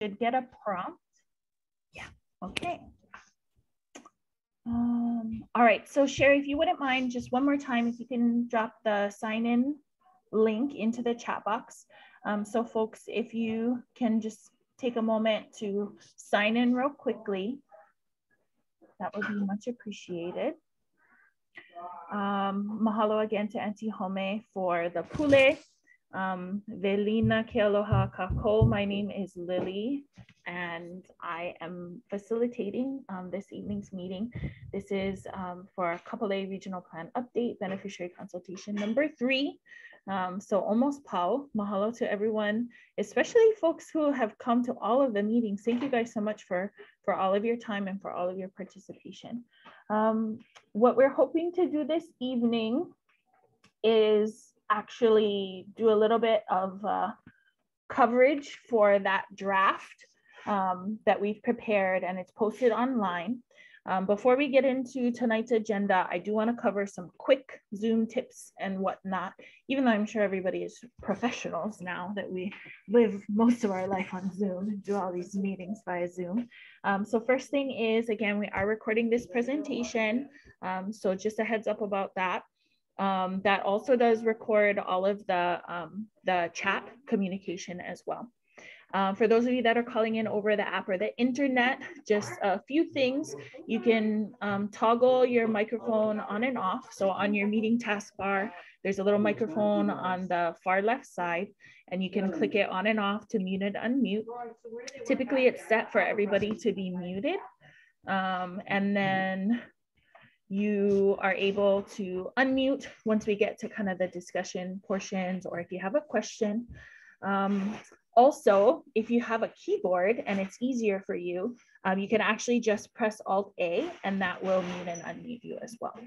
should get a prompt. Yeah, okay. All right, so Sherry, if you wouldn't mind, just one more time, if you can drop the sign-in link into the chat box. So folks, if you can just take a moment to sign in real quickly, that would be much appreciated. Mahalo again to Auntie Home for the pule. Velina ke aloha kako. My name is Lily, and I am facilitating this evening's meeting. This is for Kapolei Regional Plan Update, Beneficiary Consultation number 3. So almost pau. Mahalo to everyone, especially folks who have come to all of the meetings. Thank you guys so much for all of your time and for all of your participation. What we're hoping to do this evening is actually do a little bit of coverage for that draft that we've prepared, and it's posted online. Before we get into tonight's agenda, I do want to cover some quick Zoom tips and whatnot, even though I'm sure everybody is professionals now that we live most of our life on Zoom and do all these meetings via Zoom. So first thing is, again, we are recording this presentation. So just a heads up about that. That also does record all of the chat communication as well. For those of you that are calling in over the app or the internet, just a few things. You can toggle your microphone on and off. So on your meeting taskbar, there's a little microphone on the far left side, and you can click it on and off to mute and unmute. Typically, it's set for everybody to be muted. And then you are able to unmute once we get to kind of the discussion portions, or if you have a question. Also, if you have a keyboard and it's easier for you, you can actually just press Alt-A, and that will mute and unmute you as well.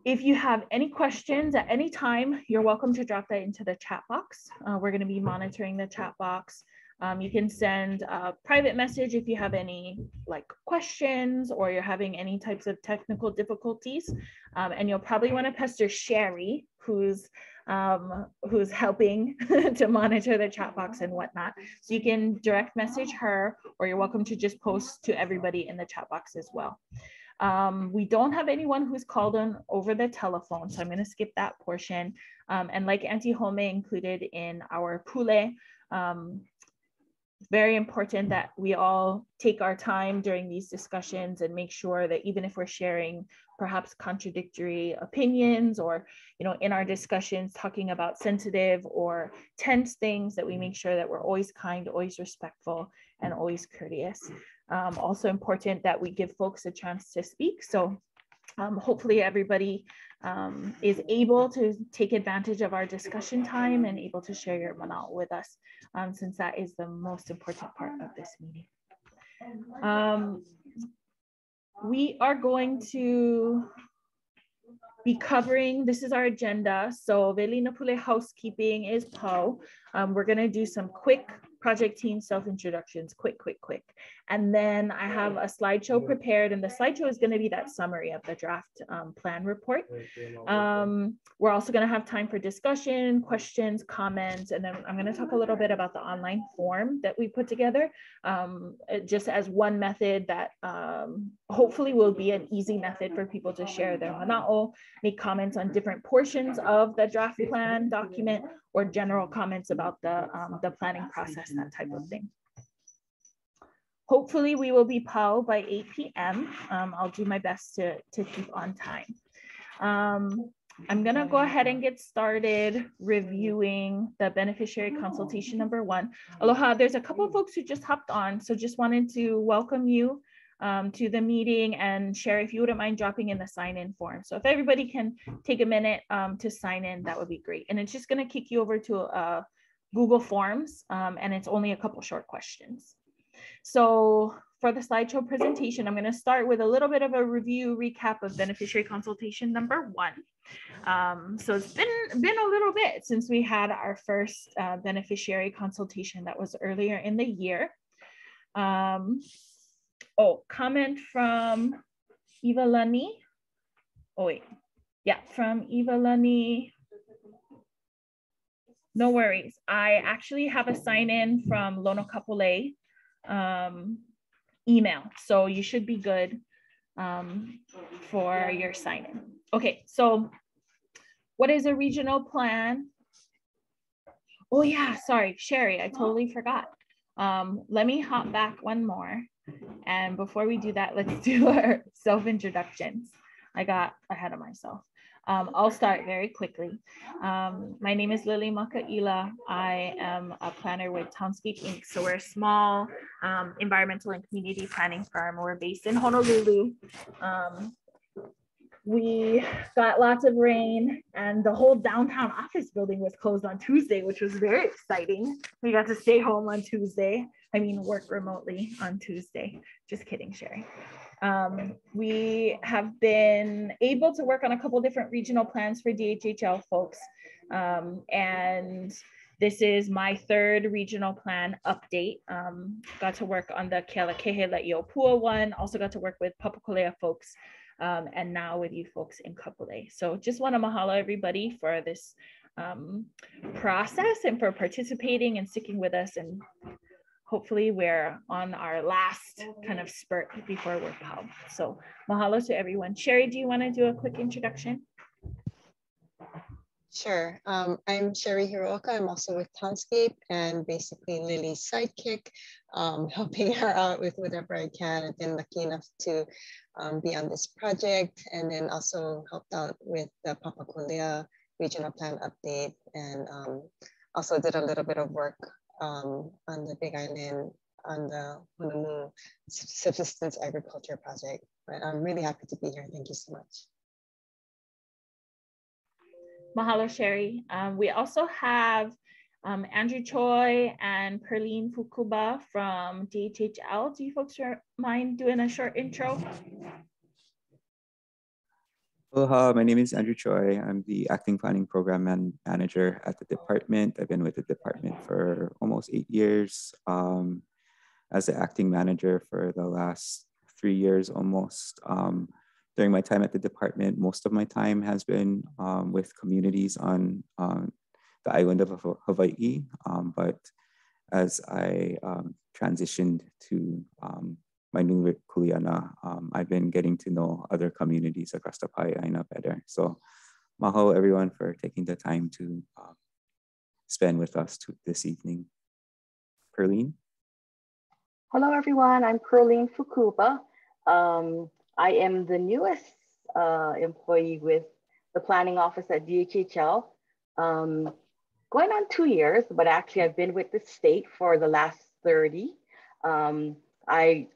If you have any questions at any time, you're welcome to drop that into the chat box. We're going to be monitoring the chat box. You can send a private message if you have any questions, or you're having any types of technical difficulties. And you'll probably want to pester Sherry, who's helping to monitor the chat box and whatnot. So you can direct message her, or you're welcome to just post to everybody in the chat box as well. We don't have anyone who's called on over the telephone, so I'm going to skip that portion. And like Auntie Home included in our pule, very important that we all take our time during these discussions and make sure that even if we're sharing perhaps contradictory opinions, or in our discussions talking about sensitive or tense things, that we make sure that we're always kind, always respectful, and always courteous. Also important that we give folks a chance to speak. So hopefully everybody is able to take advantage of our discussion time and able to share your mana'o with us, since that is the most important part of this meeting. We are going to be covering, this is our agenda. So Velina Pule housekeeping is Pau. We're going to do some quick project team self-introductions, quick. And then I have a slideshow prepared, and the slideshow is going to be that summary of the draft plan report. We're also going to have time for discussion, questions, comments, and then I'm going to talk a little bit about the online form that we put together, just as one method that hopefully will be an easy method for people to share their mana'o, make comments on different portions of the draft plan document, or general comments about the planning process, that type of thing. Hopefully we will be pau by 8 p.m. I'll do my best to keep on time. I'm gonna go ahead and get started reviewing the beneficiary consultation number 1. Aloha, there's a couple of folks who just hopped on, so just wanted to welcome you to the meeting, and share, if you wouldn't mind dropping in the sign-in form. So if everybody can take a minute to sign in, that would be great. And it's just going to kick you over to Google Forms, and it's only a couple short questions. So for the slideshow presentation, I'm going to start with a little bit of a review recap of beneficiary consultation number 1. So it's been a little bit since we had our first beneficiary consultation. That was earlier in the year. Oh, comment from Ivalani. Oh wait, yeah, from Ivalani No worries. I actually have a sign in from Lono Kapolei email. So you should be good for your sign in. Okay, so what is a regional plan? Oh yeah, sorry, Sherry, I totally forgot. Let me hop back one more. And before we do that, let's do our self-introductions. I got ahead of myself. I'll start very quickly. My name is Lily Makaila. I am a planner with Townscape Inc. So we're a small environmental and community planning firm. We're based in Honolulu. We got lots of rain and the whole downtown office building was closed on Tuesday, which was very exciting. We got to stay home on Tuesday. I mean, work remotely on Tuesday. Just kidding, Sherry. We have been able to work on a couple different regional plans for DHHL folks. And this is my third regional plan update. Got to work on the Kealakehe Le'iopua one. Also got to work with Papakolea folks. And now with you folks in Kapolei. So just want to mahalo everybody for this process and for participating and sticking with us. And hopefully we're on our last kind of spurt before we're pub. So mahalo to everyone. Sherry, do you want to do a quick introduction? Sure. I'm Sherry Hiroka. I'm also with Townscape and basically Lily's sidekick, helping her out with whatever I can. I've been lucky enough to be on this project and then also helped out with the Papakolea regional plan update and also did a little bit of work on the Big Island on the Honolulu subsistence agriculture project. But I'm really happy to be here. Thank you so much. Mahalo, Sherry. We also have Andrew Choi and Perlene Fukuba from DHHL. Do you folks mind doing a short intro? Aloha, my name is Andrew Choi. I'm the Acting Planning Program Manager at the department. I've been with the department for almost 8 years. As the acting manager for the last 3 years almost. During my time at the department, most of my time has been with communities on the island of Hawaii. But as I transitioned to my new kuleana, I've been getting to know other communities across the Hawaiian better. So maho everyone for taking the time to spend with us this evening. Perlene? Hello everyone, I'm Perlene Fukuba. I am the newest employee with the planning office at DHHL. Going on 2 years, but actually I've been with the state for the last 30. I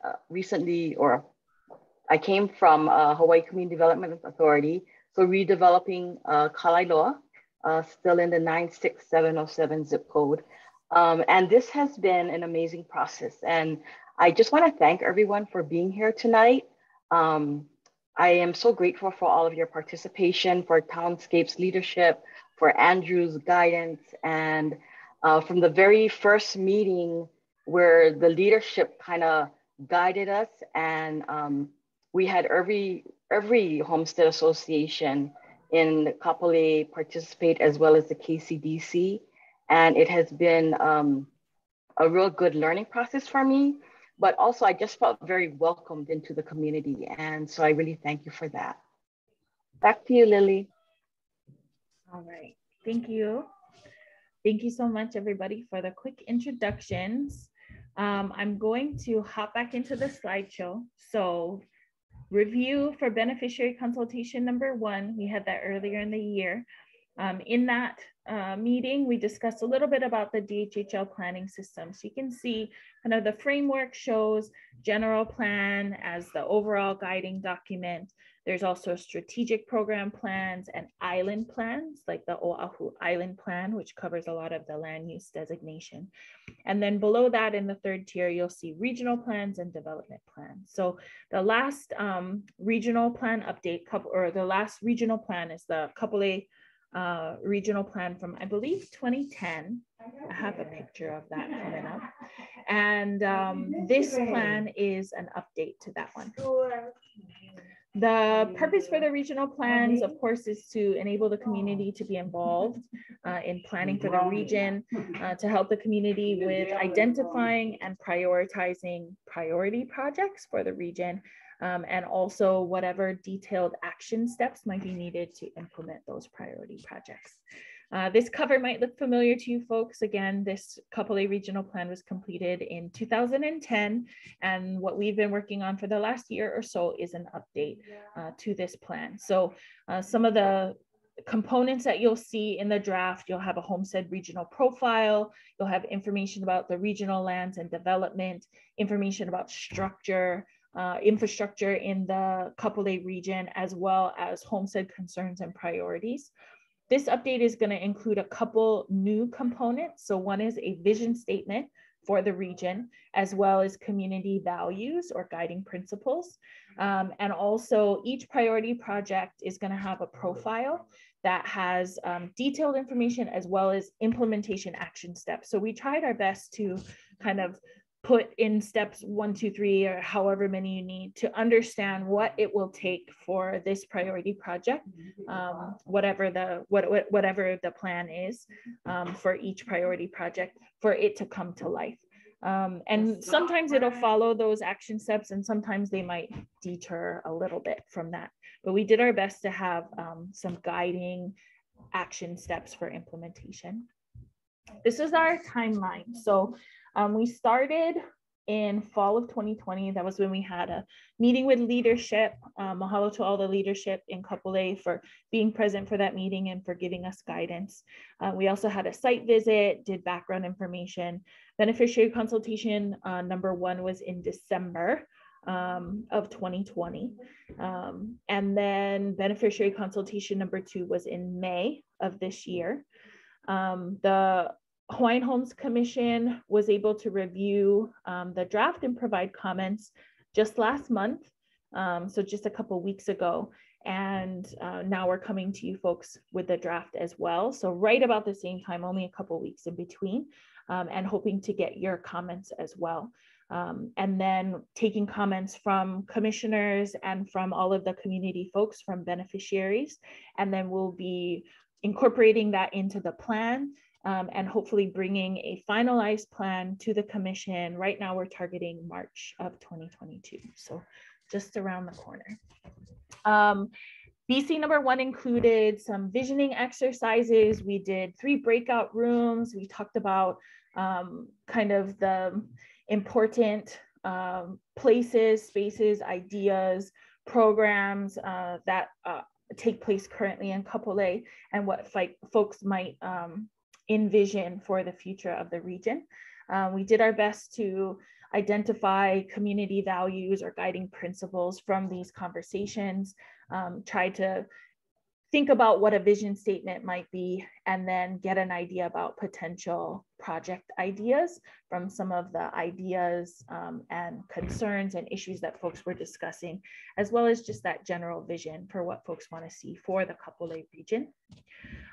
came from Hawaii Community Development Authority, so redeveloping Kalailoa, still in the 96707 zip code. And this has been an amazing process. And I just want to thank everyone for being here tonight. I am so grateful for all of your participation, for Townscape's leadership, for Andrew's guidance, and from the very first meeting where the leadership kind of guided us, and we had every Homestead Association in Kapolei participate, as well as the KCDC, and it has been a real good learning process for me. But also I just felt very welcomed into the community. And so I really thank you for that. Back to you, Lily. All right, thank you. Thank you so much, everybody, for the quick introductions. I'm going to hop back into the slideshow. So review for beneficiary consultation number 1, we had that earlier in the year. In that meeting, we discussed a little bit about the DHHL planning system. So you can see kind of the framework shows general plan as the overall guiding document. There's also strategic program plans and island plans, like the Oahu Island Plan, which covers a lot of the land use designation. And then below that in the 3rd tier, you'll see regional plans and development plans. So the last regional plan update, or the last regional plan is the Kapolei regional plan from, I believe, 2010. I have a picture of that coming up. And this plan is an update to that one. The purpose for the regional plans, of course, is to enable the community to be involved in planning for the region, to help the community with identifying and prioritizing priority projects for the region, and also whatever detailed action steps might be needed to implement those priority projects. This cover might look familiar to you folks. Again, this Kapolei Regional Plan was completed in 2010, and what we've been working on for the last year or so is an update to this plan. So some of the components that you'll see in the draft, you'll have a homestead regional profile, you'll have information about the regional lands and development, information about structure, infrastructure in the Kapolei region, as well as homestead concerns and priorities. This update is going to include a couple new components. So one is a vision statement for the region, as well as community values or guiding principles. And also each priority project is going to have a profile that has detailed information as well as implementation action steps. So we tried our best to kind of put in steps 1, 2, 3, or however many you need to understand what it will take for this priority project, whatever the plan is for each priority project, for it to come to life. And sometimes it'll follow those action steps, and sometimes they might deter a little bit from that. But we did our best to have some guiding action steps for implementation. This is our timeline. So we started in fall of 2020. That was when we had a meeting with leadership. Mahalo to all the leadership in Kapolei for being present for that meeting and for giving us guidance. We also had a site visit, did background information. Beneficiary consultation number 1 was in December of 2020. And then beneficiary consultation number 2 was in May of this year. The Hawaiian Homes Commission was able to review the draft and provide comments just last month, so just a couple weeks ago. And now we're coming to you folks with the draft as well. So right about the same time, only a couple weeks in between, and hoping to get your comments as well. And then taking comments from commissioners and from all of the community folks, from beneficiaries, and then we'll be incorporating that into the plan. And hopefully bringing a finalized plan to the commission. Right now we're targeting March of 2022, so just around the corner. BC number 1 included some visioning exercises. We did 3 breakout rooms. We talked about kind of the important places, spaces, ideas, programs that take place currently in Kapolei, and what folks might envision for the future of the region. We did our best to identify community values or guiding principles from these conversations, tried to think about what a vision statement might be, and then get an idea about potential project ideas from some of the ideas and concerns and issues that folks were discussing, as well as just that general vision for what folks want to see for the Kapolei region.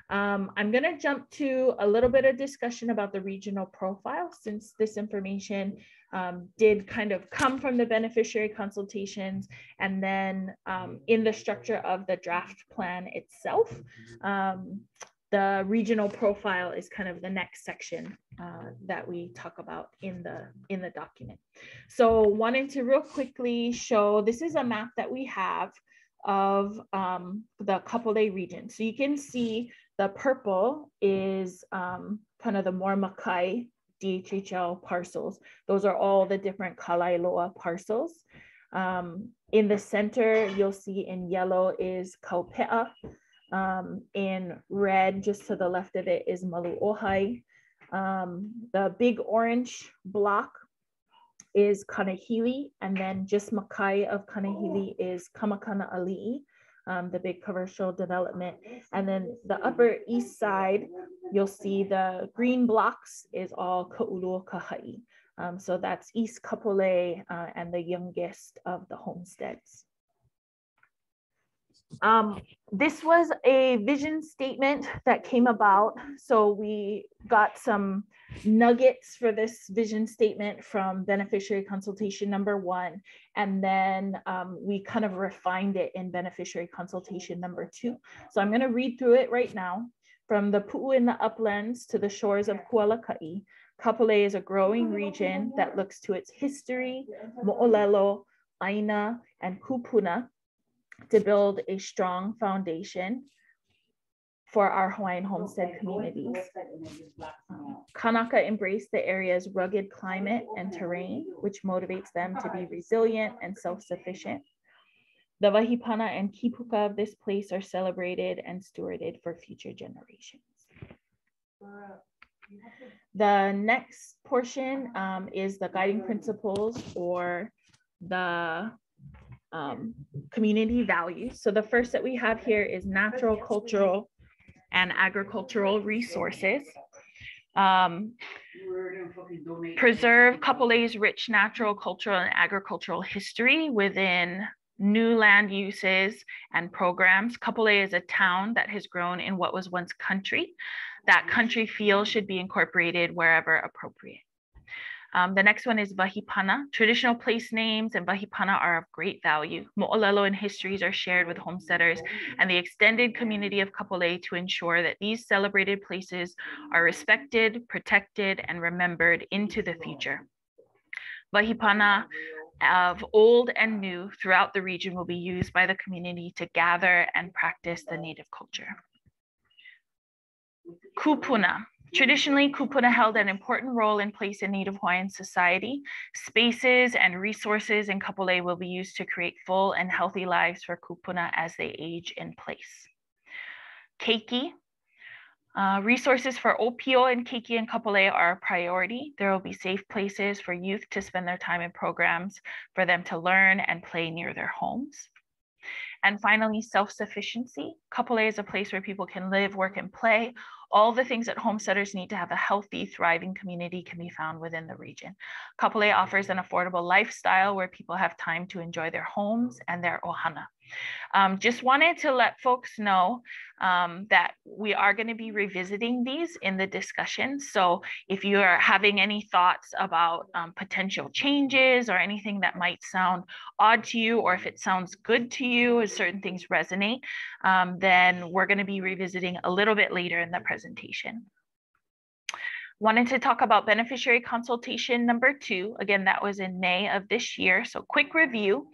I'm going to jump to a little bit of discussion about the regional profile, since this information did kind of come from the beneficiary consultations, and then in the structure of the draft plan itself, the regional profile is kind of the next section that we talk about in the document. So wanting to real quickly show, this is a map that we have of the Kapolei region. So you can see the purple is kind of the more Makai DHHL parcels. Those are all the different Kalailoa parcels. In the center, you'll see in yellow is Kaupe'a. In red, just to the left of it, is Malu'ohai. The big orange block is Kanahili, and then just Makai of Kanahili is Kamakana Ali'i, the big commercial development. And then the upper east side, you'll see the green blocks is all Ka'ulua Kahai. So that's East Kapolei and the youngest of the homesteads. This was a vision statement that came about. So we got some nuggets for this vision statement from Beneficiary Consultation number 1. And then we kind of refined it in Beneficiary Consultation number 2. So I'm going to read through it right now. From the Pu'u in the uplands to the shores of Kualaka'i, Kapolei is a growing region that looks to its history, mo'olelo, aina, and kupuna to build a strong foundation for our Hawaiian homestead communities. Kanaka embrace the area's rugged climate and terrain, which motivates them to be resilient and self-sufficient. The wahipana and kipuka of this place are celebrated and stewarded for future generations. The next portion is the guiding principles or the community values. So the first that we have here is natural, cultural, and agricultural resources. Preserve Kapolei's rich natural, cultural, and agricultural history within new land uses and programs. Kapolei is a town that has grown in what was once country. That country feel should be incorporated wherever appropriate. The next one is wahipana. Traditional place names and wahipana are of great value. Mo'olelo and histories are shared with homesteaders and the extended community of Kapolei to ensure that these celebrated places are respected, protected, and remembered into the future. Wahipana of old and new throughout the region will be used by the community to gather and practice the native culture. Kupuna. Traditionally, kupuna held an important role in place in Native Hawaiian society. Spaces and resources in Kapolei will be used to create full and healthy lives for kupuna as they age in place. Keiki. Resources for Opio and Keiki and Kapolei are a priority. There will be safe places for youth to spend their time in programs for them to learn and play near their homes. And finally, self-sufficiency. Kapolei is a place where people can live, work, and play. All the things that homesteaders need to have a healthy, thriving community can be found within the region. Kapolei offers an affordable lifestyle where people have time to enjoy their homes and their ohana. Just wanted to let folks know that we are going to be revisiting these in the discussion. So if you are having any thoughts about potential changes or anything that might sound odd to you, or if it sounds good to you, as certain things resonate, then we're going to be revisiting a little bit later in the presentation. Wanted to talk about beneficiary consultation number 2. Again, that was in May of this year. So quick review.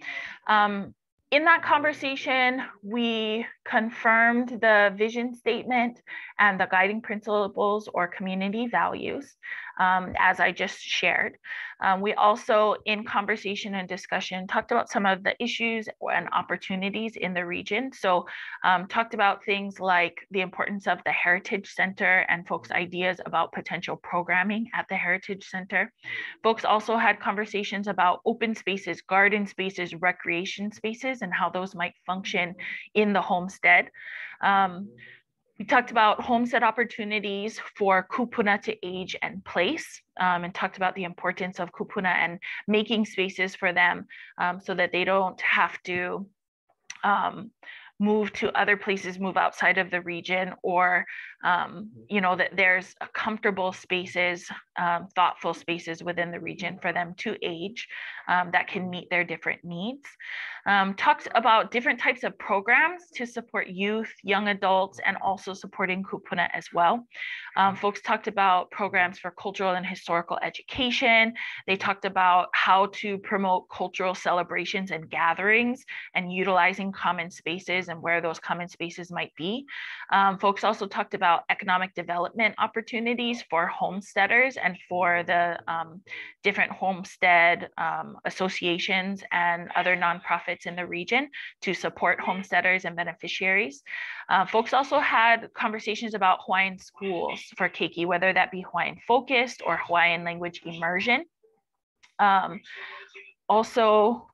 In that conversation, we confirmed the vision statement and the guiding principles or community values, as I just shared. We also, in conversation and discussion, talked about some of the issues and opportunities in the region. So talked about things like the importance of the Heritage Center and folks' ideas about potential programming at the Heritage Center. Folks also had conversations about open spaces, garden spaces, recreation spaces, and how those might function in the homestead. We talked about homestead opportunities for kupuna to age and place, and talked about the importance of kupuna and making spaces for them so that they don't have to move to other places, move outside of the region, or you know, that there's comfortable spaces, thoughtful spaces within the region for them to age that can meet their different needs. Talked about different types of programs to support youth, young adults, and also supporting kupuna as well. Folks talked about programs for cultural and historical education. They talked about how to promote cultural celebrations and gatherings and utilizing common spaces and where those common spaces might be. Folks also talked about economic development opportunities for homesteaders and for the different homestead associations and other nonprofits in the region to support homesteaders and beneficiaries. Folks also had conversations about Hawaiian schools for keiki, whether that be Hawaiian focused or Hawaiian language immersion. Also,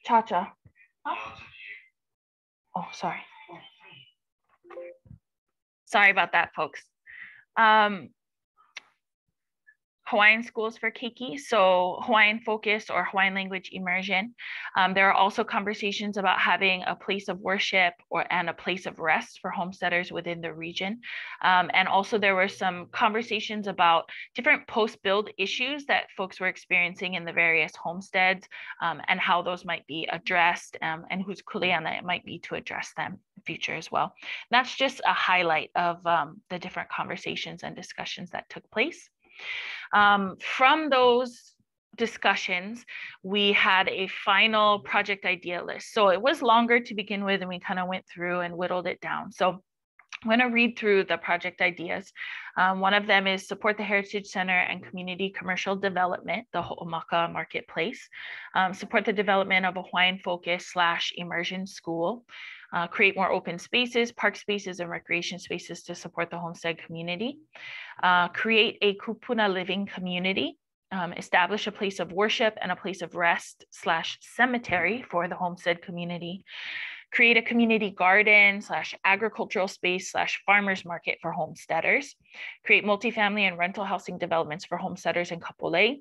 Cha-Cha. Oh, sorry. Sorry about that, folks. Hawaiian schools for Keiki, so Hawaiian focus or Hawaiian language immersion. There are also conversations about having a place of worship and a place of rest for homesteaders within the region. And also there were some conversations about different post-build issues that folks were experiencing in the various homesteads, and how those might be addressed, and whose kuleana it might be to address them in the future as well. That's just a highlight of the different conversations and discussions that took place. From those discussions, we had a final project idea list. So it was longer to begin with, and we kind of went through and whittled it down. So I'm going to read through the project ideas. One of them is support the Heritage Center and community commercial development, the Ho'omaka Marketplace, support the development of a Hawaiian focus / immersion school, create more open spaces, park spaces, and recreation spaces to support the homestead community, create a kupuna living community, establish a place of worship and a place of rest / cemetery for the homestead community, create a community garden / agricultural space / farmers market for homesteaders, create multifamily and rental housing developments for homesteaders in Kapolei,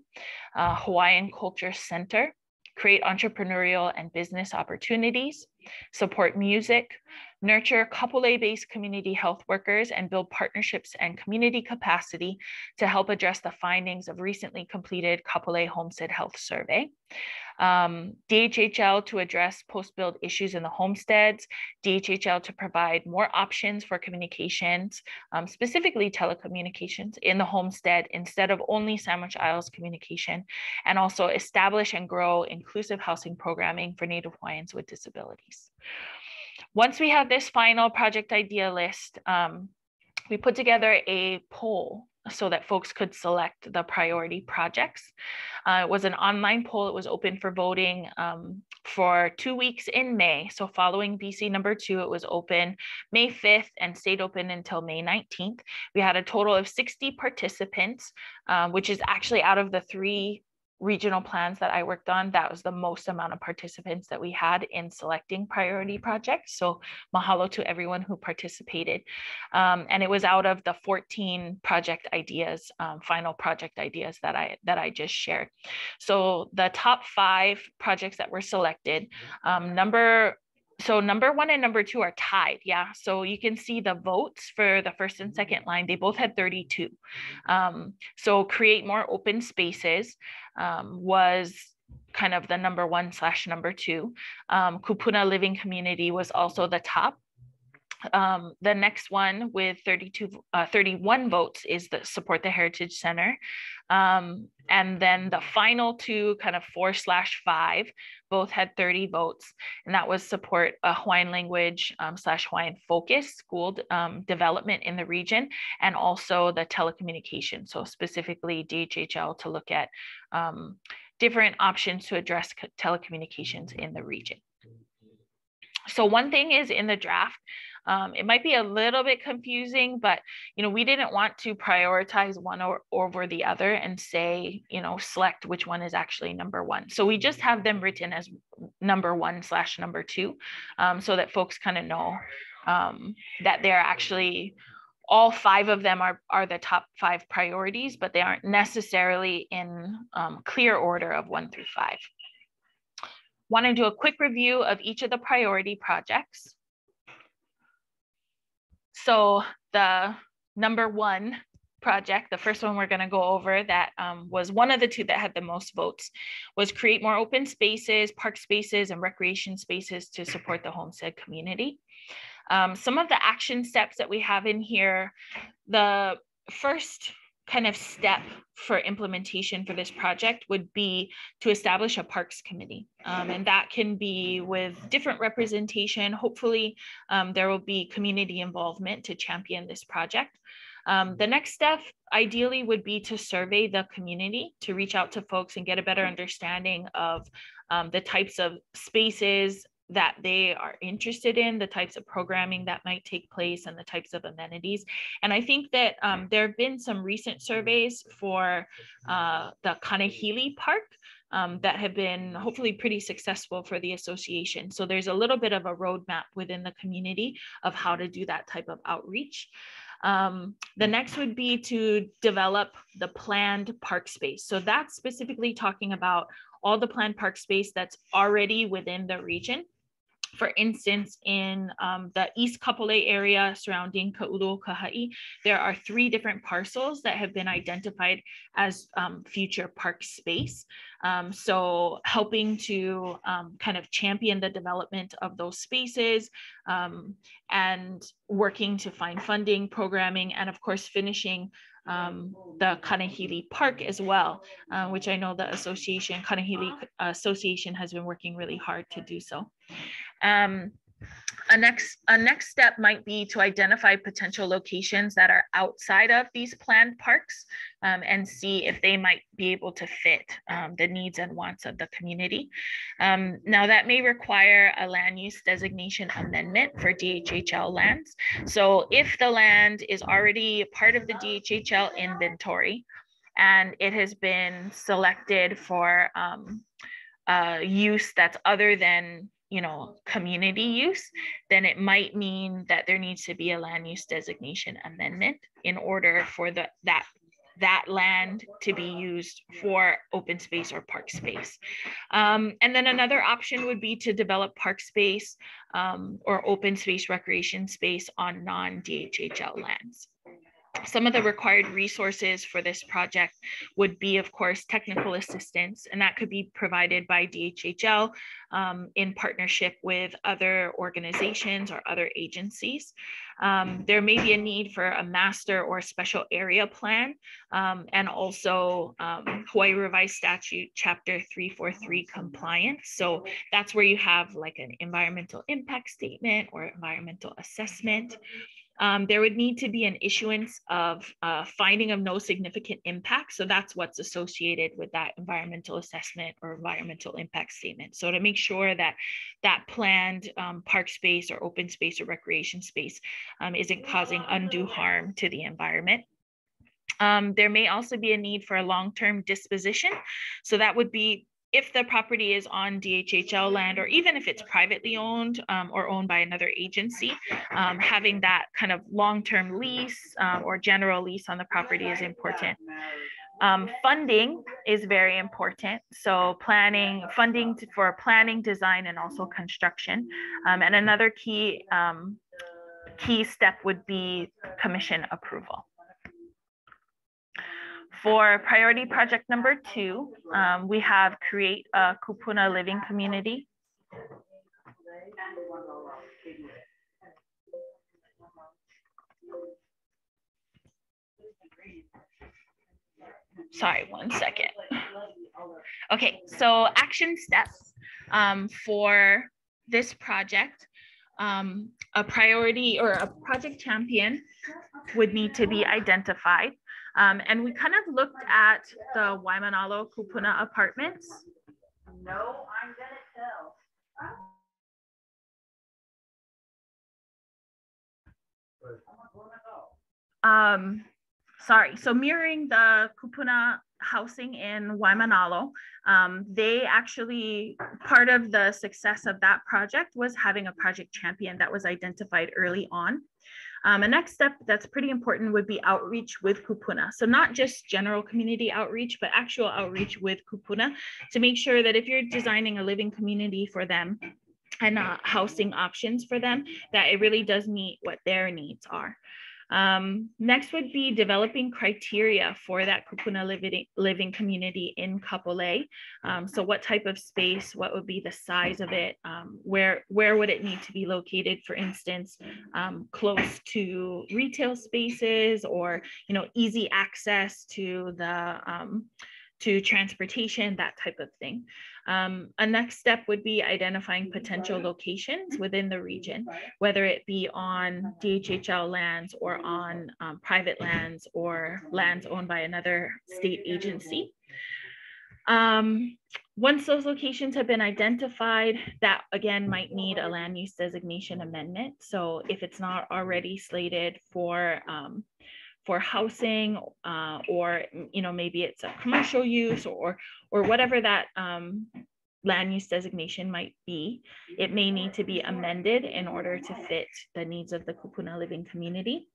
Hawaiian Culture Center, create entrepreneurial and business opportunities, support music, nurture Kapolei-based community health workers, and build partnerships and community capacity to help address the findings of recently completed Kapolei Homestead Health Survey. DHHL to address post-build issues in the homesteads, DHHL to provide more options for communications, specifically telecommunications in the homestead instead of only Sandwich Isles communication, and also establish and grow inclusive housing programming for Native Hawaiians with disabilities. Once we had this final project idea list, we put together a poll so that folks could select the priority projects. It was an online poll. It was open for voting for 2 weeks in May. So following BC number 2, it was open May 5th and stayed open until May 19th. We had a total of 60 participants, which is actually out of the 3 regional plans that I worked on, that was the most amount of participants that we had in selecting priority projects. So mahalo to everyone who participated. And it was out of the 14 project ideas, final project ideas that I just shared. So the top 5 projects that were selected, number 1 and number 2 are tied. Yeah. So you can see the votes for the first and second line, they both had 32. So create more open spaces was kind of the number 1 / number 2. Kupuna living community was also the top. The next one with 31 votes is the support the Heritage Center. And then the final 2, kind of 4 / 5, both had 30 votes. And that was support a Hawaiian language / Hawaiian focus school development in the region, and also the telecommunications. So specifically DHHL to look at different options to address telecommunications in the region. So one thing is in the draft, it might be a little bit confusing, but we didn't want to prioritize one over the other and say, select which one is actually number 1. So we just have them written as number 1 / number 2, so that folks kind of know that they're actually, all 5 of them are the top 5 priorities, but they aren't necessarily in clear order of 1 through 5. Want to do a quick review of each of the priority projects. So the number 1 project, the first one we're going to go over that was one of the 2 that had the most votes, was create more open spaces, park spaces, and recreation spaces to support the homestead community. Some of the action steps that we have in here, the first kind of step for implementation for this project would be to establish a parks committee. And that can be with different representation. Hopefully there will be community involvement to champion this project. The next step ideally would be to survey the community, to reach out to folks and get a better understanding of the types of spaces that they are interested in, the types of programming that might take place, and the types of amenities. And I think that there have been some recent surveys for the Kanehili Park that have been hopefully pretty successful for the association. So there's a little bit of a roadmap within the community of how to do that type of outreach. The next would be to develop the planned park space. So that's specifically talking about all the planned park space that's already within the region. For instance, in the East Kapolei area surrounding Ka'ulu, Kahai, there are 3 different parcels that have been identified as future park space. So helping to kind of champion the development of those spaces and working to find funding, programming, and of course, finishing the Kanehili Park as well, which I know the association, Kanehili Association, has been working really hard to do so. A next step might be to identify potential locations that are outside of these planned parks and see if they might be able to fit the needs and wants of the community. Now that may require a land use designation amendment for DHHL lands. So if the land is already part of the DHHL inventory and it has been selected for use that's other than community use, then it might mean that there needs to be a land use designation amendment in order for that land to be used for open space or park space. And then another option would be to develop park space or open space recreation space on non-DHHL lands. Some of the required resources for this project would be, of course, technical assistance, and that could be provided by DHHL in partnership with other organizations or other agencies. There may be a need for a master or special area plan, and also Hawaii Revised Statute Chapter 343 compliance. So that's where you have like an environmental impact statement or environmental assessment. There would need to be an issuance of finding of no significant impact. So that's what's associated with that environmental assessment or environmental impact statement. So to make sure that that planned park space or open space or recreation space isn't causing undue harm to the environment. There may also be a need for a long-term disposition. So that would be if the property is on DHHL land, or even if it's privately owned or owned by another agency, having that kind of long-term lease or general lease on the property is important. Funding is very important. So funding for planning, design, and also construction. And another key step would be commission approval. For priority project number 2, we have create a kupuna living community. Sorry, 1 second. Okay, so action steps for this project. A priority or a project champion would need to be identified. And we kind of looked at the Waimanalo Kupuna apartments. No, I'm gonna tell. Sorry, so mirroring the Kupuna housing in Waimanalo, they actually, part of the success of that project was having a project champion that was identified early on. A next step that's pretty important would be outreach with kupuna. So not just general community outreach, but actual outreach with kupuna to make sure that if you're designing a living community for them and housing options for them, that it really does meet what their needs are. Next would be developing criteria for that kupuna living community in Kapolei. So what type of space, what would be the size of it, where would it need to be located, for instance, close to retail spaces or easy access to the to transportation, that type of thing. A next step would be identifying potential locations within the region, whether it be on DHHL lands or on private lands or lands owned by another state agency. Once those locations have been identified, that again might need a land use designation amendment. So if it's not already slated for housing or maybe it's a commercial use or whatever that land use designation might be, it may need to be amended in order to fit the needs of the kupuna living community.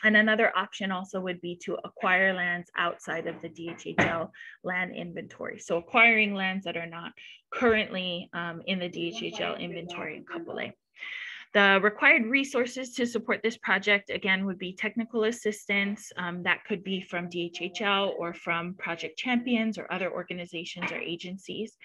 And another option also would be to acquire lands outside of the DHHL land inventory. So acquiring lands that are not currently in the DHHL inventory in Kapolei. The required resources to support this project, again, would be technical assistance. That could be from DHHL or from project champions or other organizations or agencies.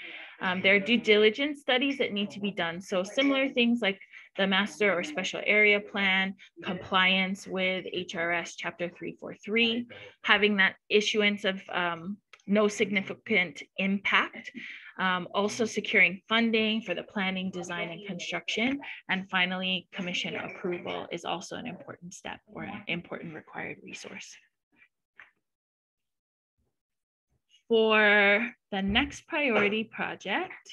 There are due diligence studies that need to be done. So similar things like the master or special area plan, compliance with HRS chapter 343, having that issuance of no significant impact, also securing funding for the planning, design, and construction. And finally, commission approval is also an important step or an important required resource. For the next priority project,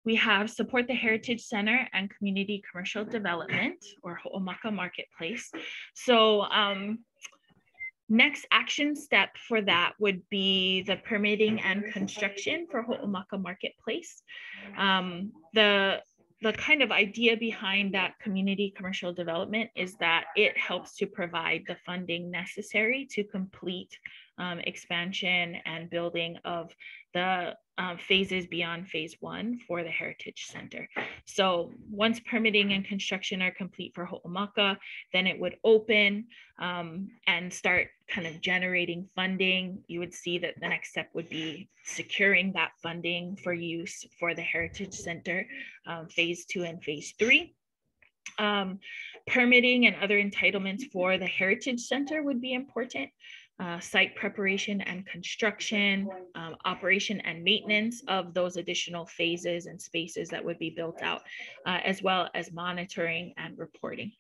we have support the Heritage Center and community commercial development, or Ho'omaka Marketplace. So next action step for that would be the permitting and construction for Ho'omaka Marketplace. The kind of idea behind that community commercial development is that it helps to provide the funding necessary to complete expansion and building of the phases beyond phase 1 for the Heritage Center. So once permitting and construction are complete for Ho'omaka, then it would open and start kind of generating funding. You would see that the next step would be securing that funding for use for the Heritage Center, phase 2 and phase 3. Permitting and other entitlements for the Heritage Center would be important. Site preparation and construction, operation and maintenance of those additional phases and spaces that would be built out, as well as monitoring and reporting.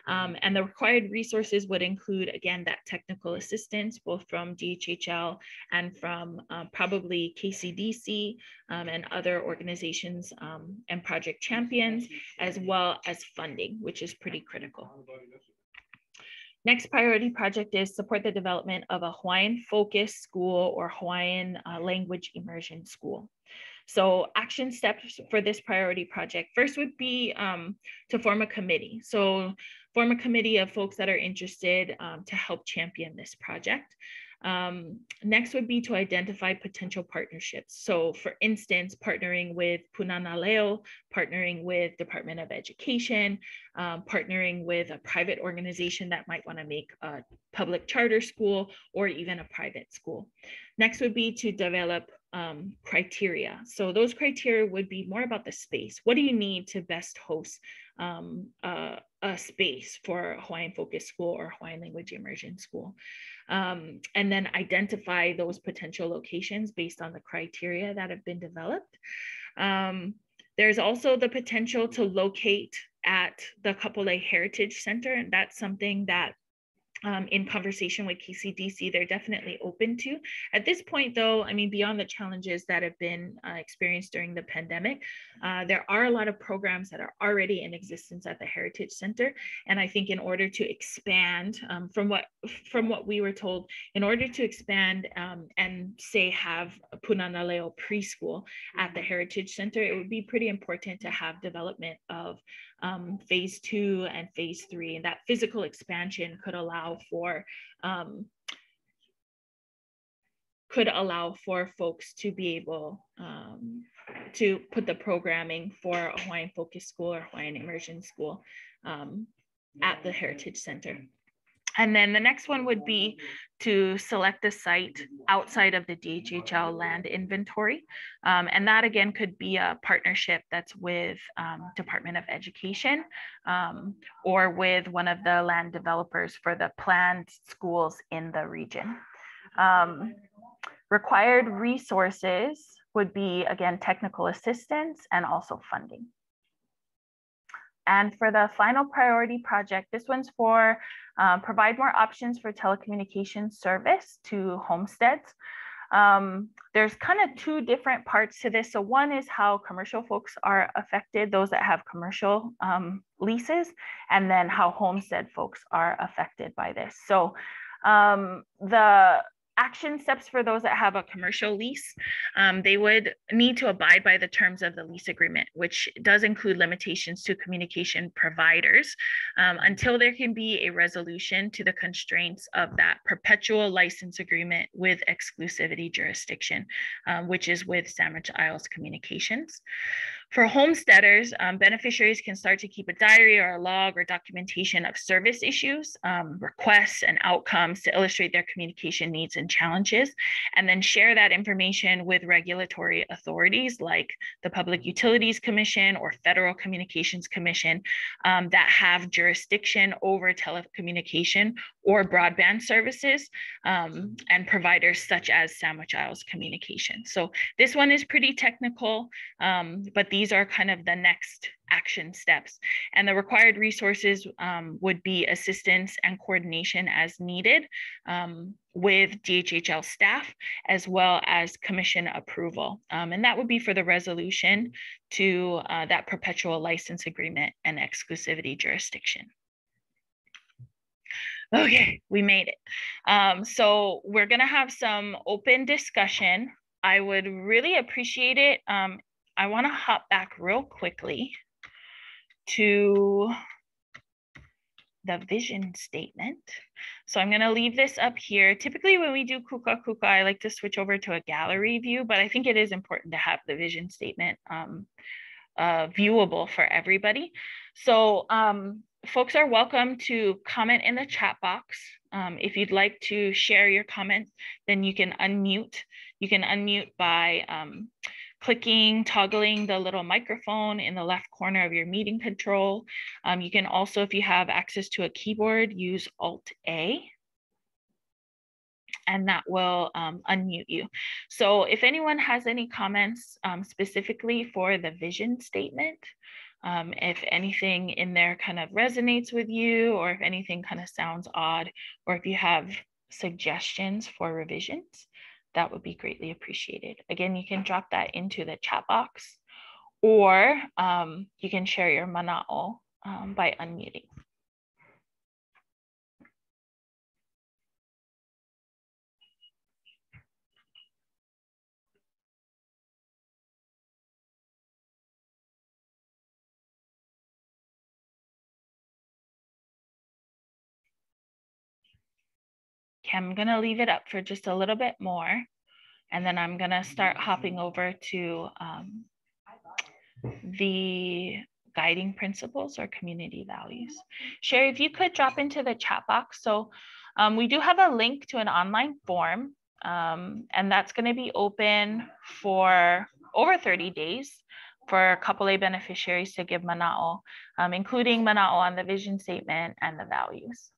And the required resources would include, again, that technical assistance, both from DHHL and from probably KCDC and other organizations and project champions, as well as funding, which is pretty critical. Next priority project is support the development of a Hawaiian focused school or Hawaiian language immersion school. So action steps for this priority project, first would be to form a committee. So form a committee of folks that are interested to help champion this project. Next would be to identify potential partnerships. So for instance, partnering with Punana Leo, partnering with Department of Education, partnering with a private organization that might want to make a public charter school or even a private school. Next would be to develop criteria. So those criteria would be more about the space. What do you need to best host a space for a Hawaiian focused school or Hawaiian language immersion school? And then identify those potential locations based on the criteria that have been developed. There's also the potential to locate at the Kapolei Heritage Center, and that's something that in conversation with KCDC, they're definitely open to. At this point, though, I mean, beyond the challenges that have been experienced during the pandemic, there are a lot of programs that are already in existence at the Heritage Center. And I think in order to expand, from what we were told, in order to expand and say have a Punana Leo preschool at the Heritage Center, it would be pretty important to have development of phase 2 and phase 3, and that physical expansion could allow for folks to be able to put the programming for a Hawaiian focused school or Hawaiian immersion school at the Heritage Center. And then the next one would be to select a site outside of the DHHL land inventory. And that again could be a partnership that's with Department of Education or with one of the land developers for the planned schools in the region. Required resources would be, again, technical assistance and also funding. And for the final priority project, this one's for provide more options for telecommunications service to homesteads. There's kind of two different parts to this. So one is how commercial folks are affected, those that have commercial leases, and then how homestead folks are affected by this. So action steps for those that have a commercial lease, they would need to abide by the terms of the lease agreement, which does include limitations to communication providers until there can be a resolution to the constraints of that perpetual license agreement with exclusivity jurisdiction, which is with Sandwich Isles Communications. For homesteaders, beneficiaries can start to keep a diary or a log or documentation of service issues, requests, and outcomes to illustrate their communication needs and challenges, and then share that information with regulatory authorities like the Public Utilities Commission or Federal Communications Commission that have jurisdiction over telecommunication or broadband services and providers such as Sandwich Isles Communications. So this one is pretty technical, but these are kind of the next action steps. And the required resources would be assistance and coordination as needed with DHHL staff, as well as commission approval. And that would be for the resolution to that perpetual license agreement and exclusivity jurisdiction. Okay, we made it. So we're gonna have some open discussion. I would really appreciate it. I wanna hop back real quickly to the vision statement. So I'm gonna leave this up here. Typically when we do kuka kuka, I like to switch over to a gallery view, but I think it is important to have the vision statement viewable for everybody. So folks are welcome to comment in the chat box. If you'd like to share your comments, then you can unmute. You can unmute by toggling the little microphone in the left corner of your meeting control. You can also, if you have access to a keyboard, use Alt-A, and that will unmute you. So if anyone has any comments specifically for the vision statement, if anything in there kind of resonates with you, or if anything kind of sounds odd, or if you have suggestions for revisions, that would be greatly appreciated. Again, you can drop that into the chat box, or you can share your mana'o by unmuting. Okay, I'm gonna leave it up for just a little bit more, and then I'm gonna start hopping over to the guiding principles or community values. Sherry, if you could drop into the chat box. So we do have a link to an online form, and that's gonna be open for over 30 days for Kapolei beneficiaries to give mana'o, including mana'o on the vision statement and the values.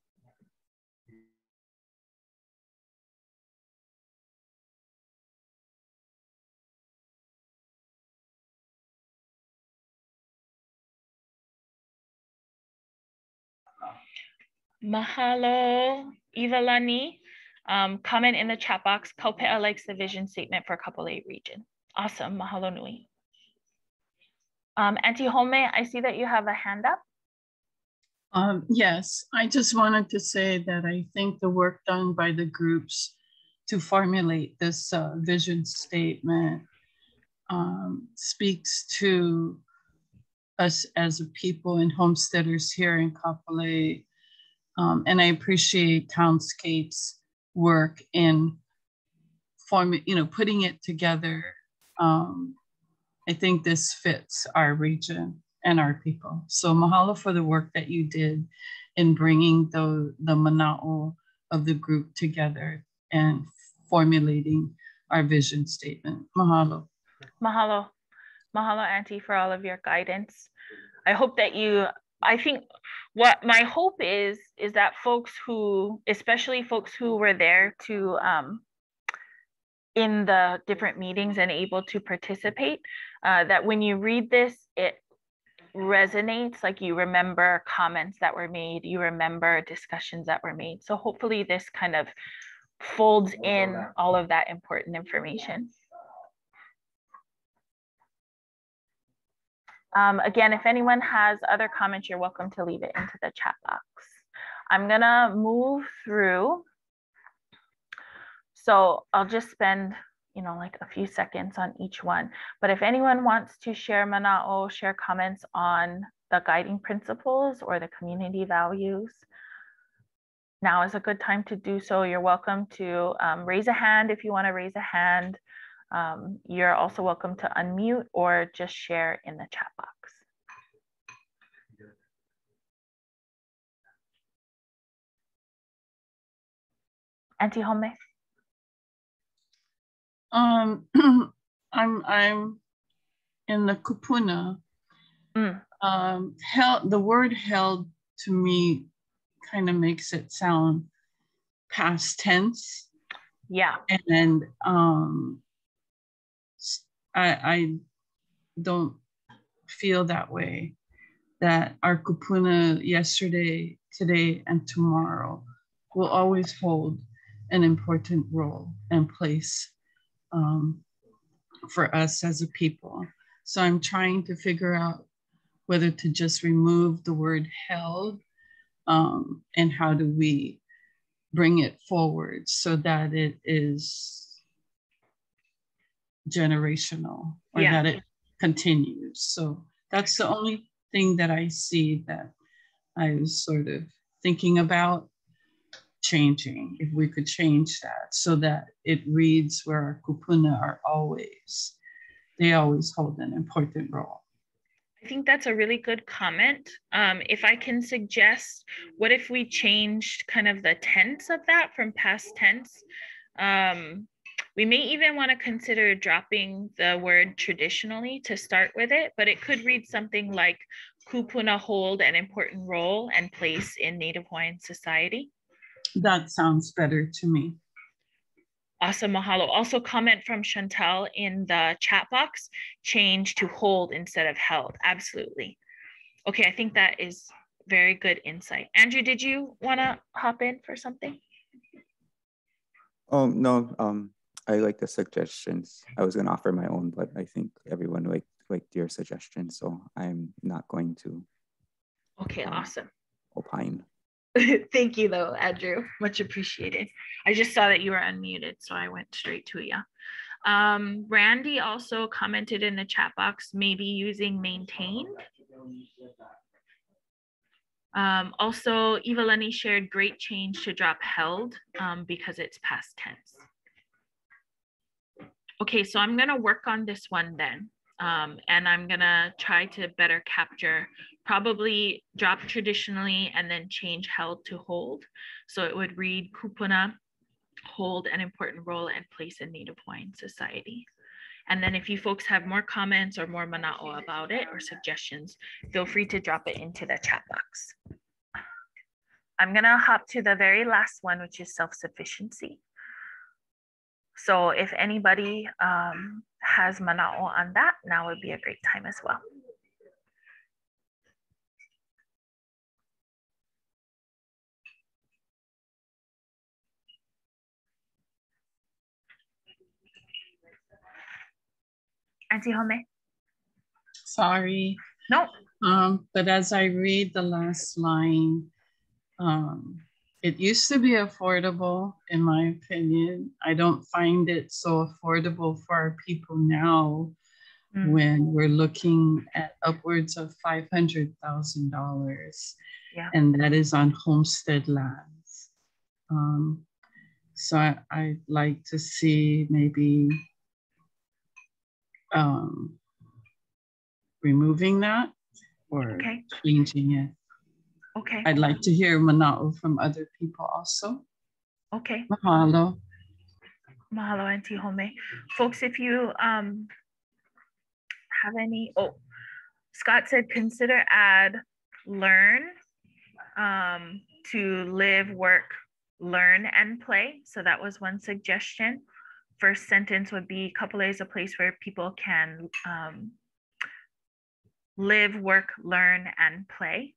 Mahalo, Ivalani. Comment in the chat box. Kaupe'a likes the vision statement for Kapolei Region. Awesome, mahalo nui. Auntie Home, I see that you have a hand up. Yes, I just wanted to say that I think the work done by the groups to formulate this vision statement speaks to us as a people and homesteaders here in Kapolei. And I appreciate Townscape's work in putting it together. I think this fits our region and our people. So mahalo for the work that you did in bringing the mana'o of the group together and formulating our vision statement. Mahalo. Mahalo. Mahalo, Auntie, for all of your guidance. I hope that I think what my hope is that folks who, especially folks who were there to in the different meetings and able to participate, that when you read this, it resonates, like you remember comments that were made, you remember discussions that were made. So hopefully this kind of folds in all of that important information. Again, if anyone has other comments, you're welcome to leave it into the chat box. I'm gonna move through. So I'll just spend, like a few seconds on each one. But if anyone wants to share mana'o, share comments on the guiding principles or the community values, now is a good time to do so. You're welcome to raise a hand if you want to raise a hand. You're also welcome to unmute or just share in the chat box. Auntie Home. I'm in the kupuna. The word held to me kind of makes it sound past tense. Yeah. And I don't feel that way, that our kupuna yesterday, today, and tomorrow will always hold an important role and place for us as a people. So I'm trying to figure out whether to just remove the word held and how do we bring it forward so that it is generational or that it continues. So that's the only thing that I see that I was sort of thinking about changing, if we could change that so that it reads where our kupuna are always, they always hold an important role. I think that's a really good comment. If I can suggest, what if we changed kind of the tense of that from past tense? We may even want to consider dropping the word traditionally to start with it, but it could read something like kupuna hold an important role and place in Native Hawaiian society. That sounds better to me. Awesome, mahalo. Also comment from Chantal in the chat box, change to hold instead of held. Absolutely. Okay, I think that is very good insight. Andrew, did you want to hop in for something? No, I like the suggestions. I was gonna offer my own, but I think everyone liked your suggestion, so I'm not going to. Okay, awesome. Opine. Thank you though, Andrew. Much appreciated. I just saw that you were unmuted, so I went straight to you. Randy also commented in the chat box, maybe using maintain. Also, Evelyn shared great change to drop held because it's past tense. Okay, so I'm gonna work on this one then. And I'm gonna try to better capture, probably drop traditionally and then change held to hold. So it would read kupuna, hold an important role and place in Native Hawaiian society. And then if you folks have more comments or more mana'o about it or suggestions, feel free to drop it into the chat box. I'm gonna hop to the very last one, which is self-sufficiency. So if anybody has mana'o on that, now would be a great time as well. Auntie Home? Sorry. No. But as I read the last line, it used to be affordable, in my opinion. I don't find it so affordable for our people now when we're looking at upwards of $500,000. Yeah. And that is on homestead lands. So I'd like to see maybe removing that or changing it. Okay. I'd like to hear mana'o from other people also. Okay. Mahalo. Mahalo, Auntie Home. Folks, if you have any, Scott said consider add learn to live, work, learn, and play. So that was one suggestion. First sentence would be Kapolei is a place where people can live, work, learn, and play.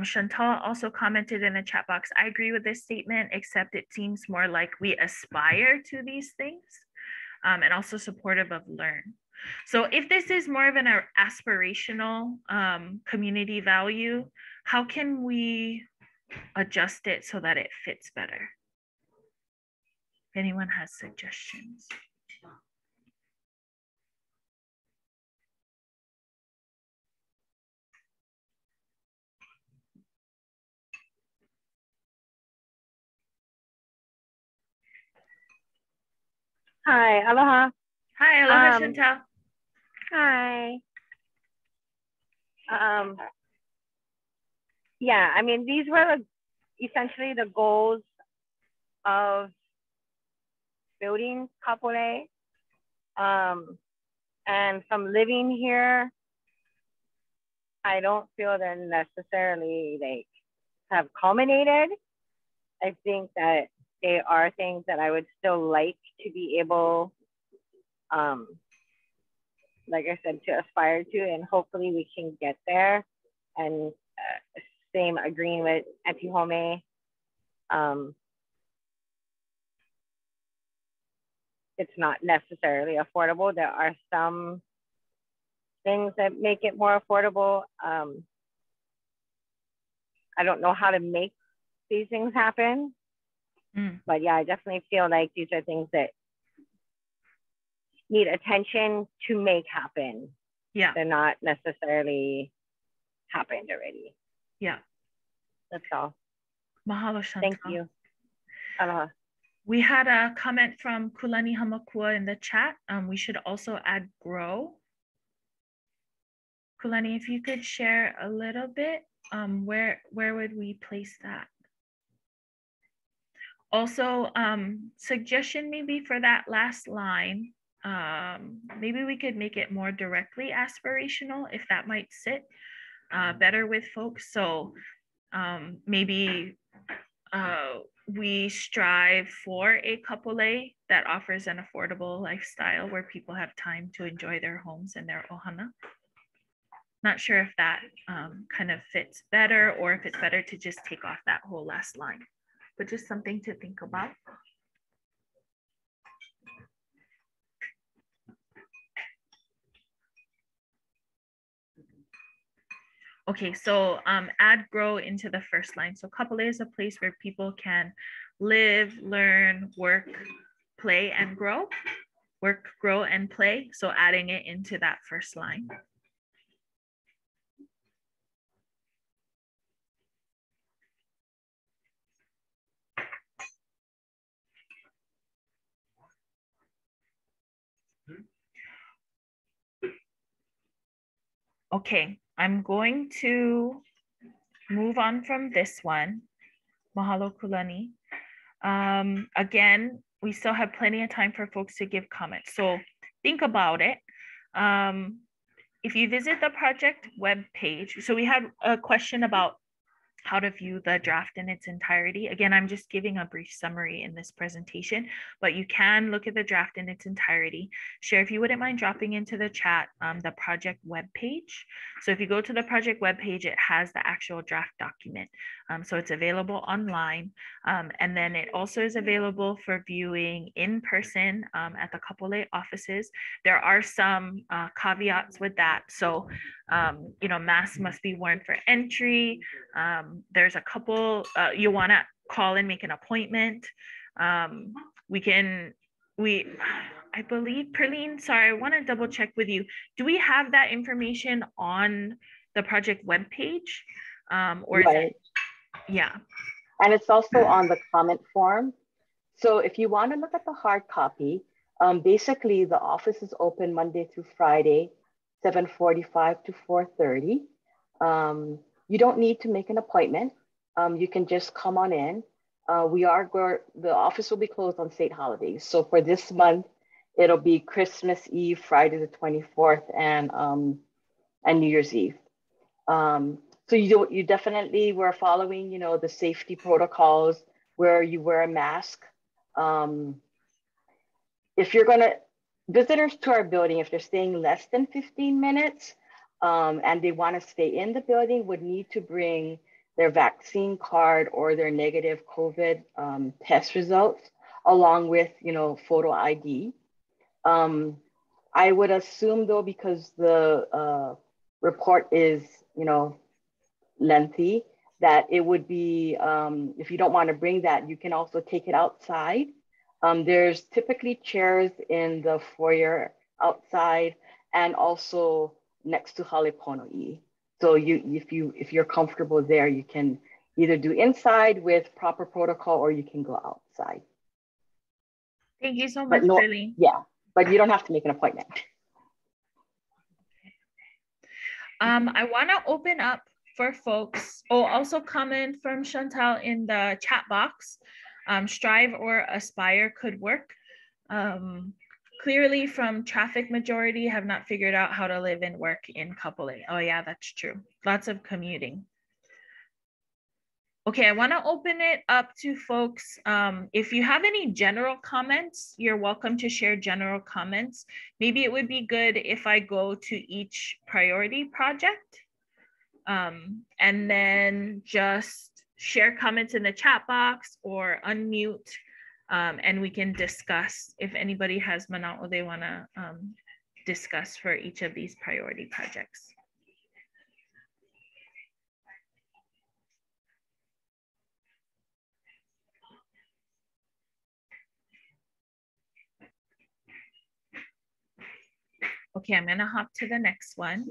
Chantal also commented in the chat box, I agree with this statement, except it seems more like we aspire to these things and also supportive of learn. So if this is more of an aspirational community value, how can we adjust it so that it fits better? if anyone has suggestions. Hi, aloha. Hi, aloha, Chantal. Hi. Yeah, I mean, these were essentially the goals of building Kapolei. And from living here, I don't feel they're necessarily like have culminated. I think that they are things that I would still like to be able, like I said, to aspire to, and hopefully we can get there. And same agreeing with Auntie Home. It's not necessarily affordable. There are some things that make it more affordable. I don't know how to make these things happen. But yeah, I definitely feel like these are things that need attention to make happen. Yeah. They're not necessarily happened already. Yeah. That's all. Mahalo, Chantal. Thank you. Aloha. We had a comment from Kulani Hamakua in the chat. We should also add grow. Kulani, if you could share a little bit, where would we place that? Also, suggestion maybe for that last line, maybe we could make it more directly aspirational if that might sit better with folks. So maybe we strive for a kapolei that offers an affordable lifestyle where people have time to enjoy their homes and their ohana. Not sure if that kind of fits better or if it's better to just take off that whole last line, but just something to think about. Okay, so add grow into the first line. So Kapolei is a place where people can live, learn, work, play, and grow. Work, grow, and play. So adding it into that first line. Okay, I'm going to move on from this one. Mahalo Kulani. Again, we still have plenty of time for folks to give comments. So think about it. If you visit the project webpage, so we had a question about how to view the draft in its entirety. Again, I'm just giving a brief summary in this presentation, but you can look at the draft in its entirety. Share, if you wouldn't mind dropping into the chat the project webpage. So if you go to the project webpage, it has the actual draft document. So it's available online. And then it also is available for viewing in person at the Kapolei offices. There are some caveats with that. So, you know, masks must be worn for entry. There's a couple, you want to call and make an appointment. I believe, Perlene, sorry, I want to double check with you. Do we have that information on the project webpage? Or is it, yeah. And it's also on the comment form. So if you want to look at the hard copy, basically the office is open Monday through Friday, 7:45 to 4:30. You don't need to make an appointment. You can just come on in. The office will be closed on state holidays. So for this month, it'll be Christmas Eve, Friday the 24th, and New Year's Eve. So you definitely were following, you know, the safety protocols where you wear a mask. If you're visitors to our building, if they're staying less than 15 minutes and they want to stay in the building, would need to bring their vaccine card or their negative COVID test results, along with, you know, photo ID. I would assume though, because the report is, you know, lengthy, that it would be, if you don't want to bring that, you can also take it outside There's typically chairs in the foyer outside and also next to Halepono'i. So if you're comfortable there, you can either do inside with proper protocol or you can go outside. Thank you so much, Lily. Yeah, but you don't have to make an appointment. I want to open up for folks. Oh, also comment from Chantal in the chat box. Strive or aspire could work. Clearly from traffic majority have not figured out how to live and work in Kapolei. Oh yeah, that's true. Lots of commuting. Okay, I want to open it up to folks. If you have any general comments, you're welcome to share general comments. Maybe it would be good if I go to each priority project and then just share comments in the chat box or unmute and we can discuss if anybody has mana'o they want to discuss for each of these priority projects. Okay, I'm gonna hop to the next one.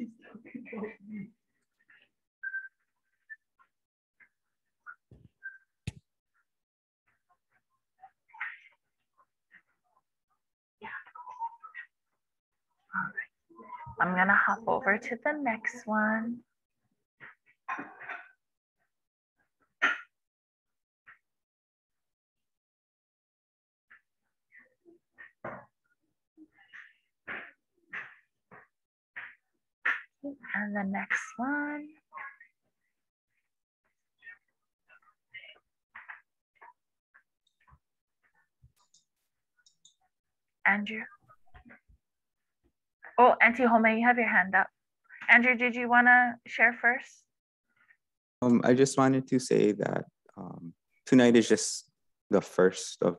All right, I'm gonna hop over to the next one. And the next one. Andrew. Oh, Auntie Home, you have your hand up. Andrew, did you want to share first? I just wanted to say that tonight is just the first of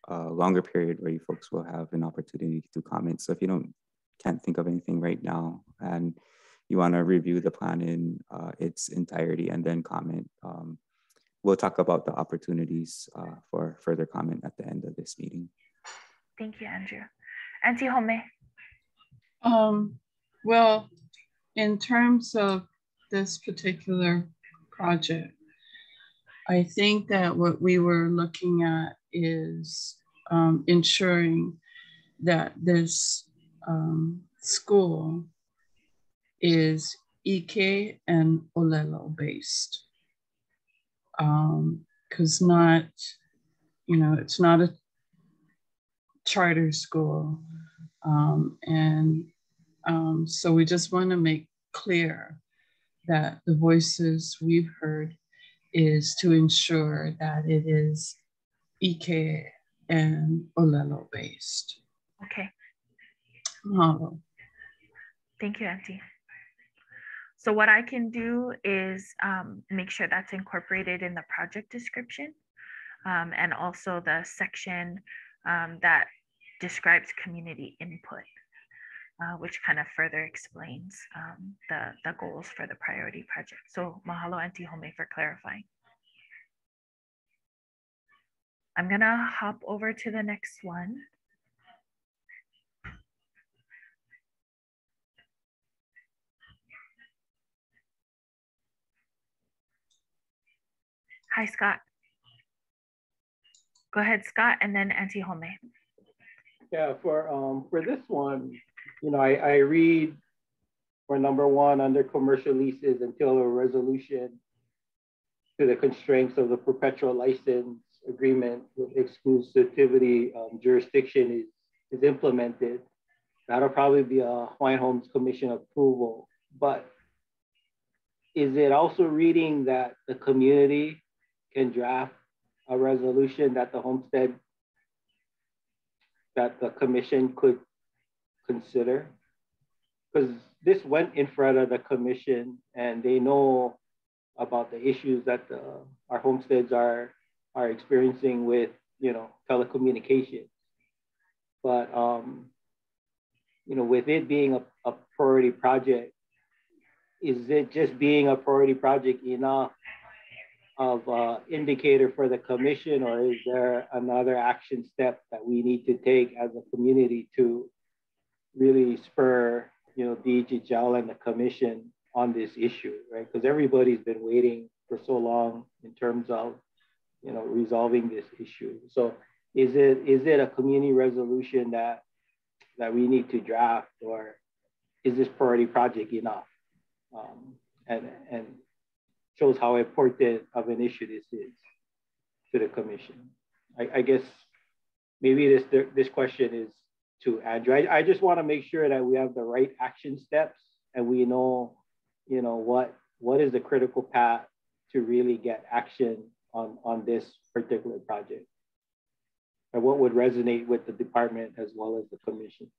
a longer period where you folks will have an opportunity to comment. So if you can't think of anything right now and you want to review the plan in its entirety and then comment, we'll talk about the opportunities for further comment at the end of this meeting. Thank you, Andrew. Auntie Home. Well, in terms of this particular project, I think that what we were looking at is ensuring that this school is Ike and Olelo based. Because it's not a charter school. So we just want to make clear that the voices we've heard is to ensure that it is Ike and Olelo based. Okay. Mahalo. Thank you, Auntie. So what I can do is make sure that's incorporated in the project description and also the section that describes community input, which kind of further explains the goals for the priority project. So mahalo, Auntie Home, for clarifying. I'm gonna hop over to the next one. Hi, Scott. Go ahead, Scott, and then Auntie Home. Yeah, for this one, I read for number one under commercial leases until a resolution to the constraints of the perpetual license agreement with exclusivity jurisdiction is implemented. That'll probably be a Hawaiian Homes Commission approval. But is it also reading that the community can draft a resolution that the homestead, that the commission could consider? Because this went in front of the commission and they know about the issues that our homesteads are experiencing with, telecommunications. But, with it being a priority project, is it just being a priority project enough indicator for the commission, or is there another action step that we need to take as a community to really spur, DHHL and the commission on this issue, right? Because everybody's been waiting for so long in terms of, resolving this issue. So is it a community resolution that we need to draft, or is this priority project enough? And shows how important of an issue this is to the commission. I guess maybe this question is to Andrew. I just want to make sure that we have the right action steps and we know, what is the critical path to really get action on this particular project, and what would resonate with the department as well as the commission.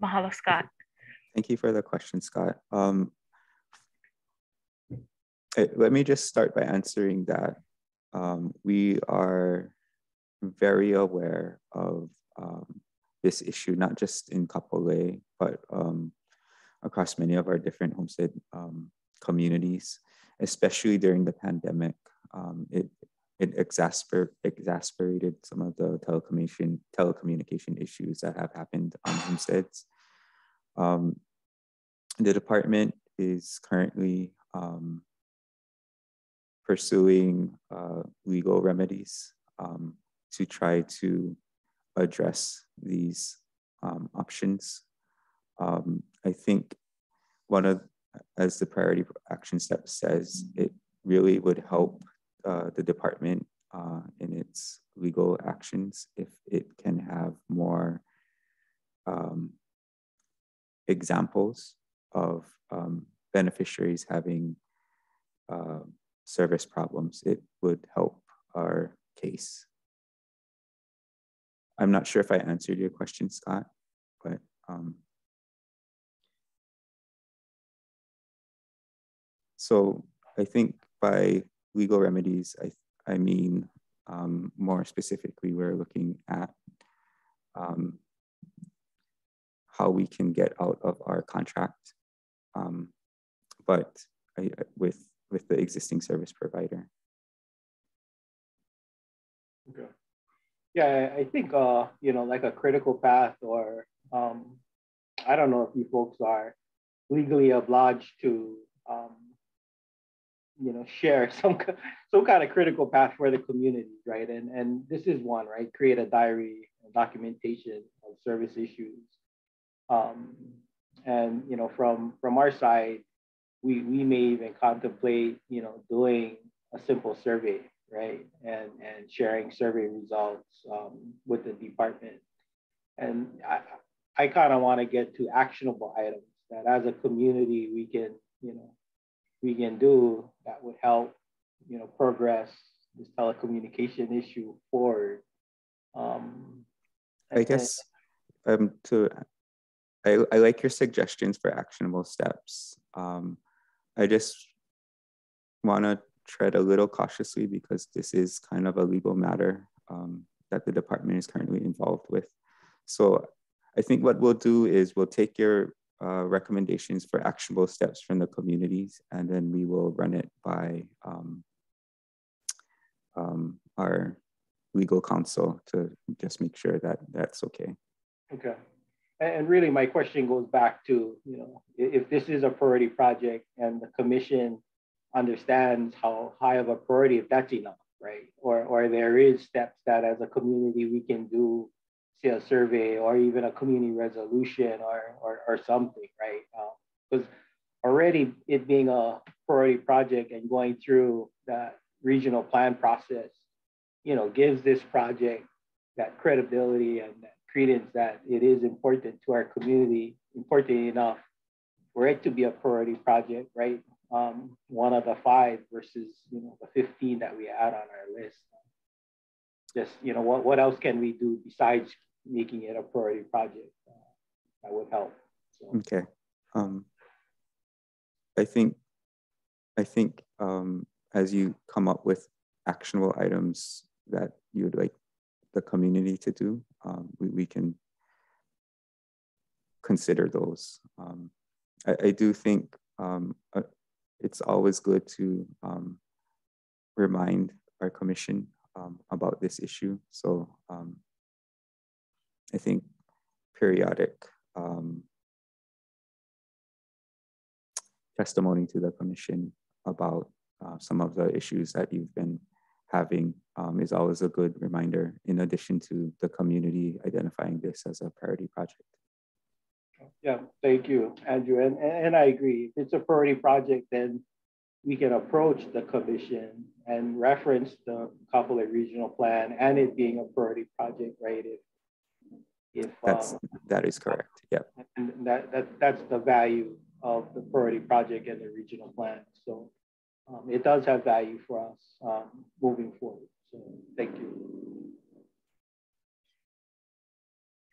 Mahalo, Scott. Thank you for the question, Scott. Let me just start by answering that. We are very aware of this issue, not just in Kapolei, but across many of our different homestead communities, especially during the pandemic. It exacerbated some of the telecommunication issues that have happened on homesteads. The department is currently pursuing legal remedies to try to address these options. I think as the priority action step says, it really would help the department in its legal actions if it can have more examples of beneficiaries having service problems. It would help our case. I'm not sure if I answered your question, Scott, but so I think by legal remedies, I mean more specifically, we're looking at how we can get out of our contract, but with the existing service provider. Okay. Yeah, I think like a critical path, or I don't know if you folks are legally obliged to share some kind of critical path for the community, right? And this is one, right? Create a diary, documentation of service issues. And from our side, we may even contemplate doing a simple survey, right? And sharing survey results with the department. And I kind of want to get to actionable items that as a community we can do that would help progress this telecommunication issue forward. I guess I like your suggestions for actionable steps. I just want to tread a little cautiously because this is kind of a legal matter that the department is currently involved with. So I think what we'll do is we'll take your recommendations for actionable steps from the communities, and then we will run it by our legal counsel to just make sure that that's okay. Okay. And really my question goes back to, if this is a priority project and the commission understands how high of a priority, if that's enough, right? Or there is steps that as a community we can do, say a survey or even a community resolution or something, right? Because already it being a priority project and going through that regional plan process, gives this project that credibility and that credence that it is important to our community, important enough for it to be a priority project, right? One of the 5 versus the 15 that we had on our list. Just what else can we do besides making it a priority project that would help? So. Okay. I think as you come up with actionable items that you would like the community to do, we can consider those. I do think it's always good to remind our commission about this issue. So I think periodic testimony to the commission about some of the issues that you've been having is always a good reminder, in addition to the community identifying this as a priority project. Yeah, thank you, Andrew. And I agree. If it's a priority project, then we can approach the commission and reference the Kapolei Regional Plan and it being a priority project, right? If that is correct. Yeah. And that's the value of the priority project and the regional plan. So it does have value for us moving forward. So thank you.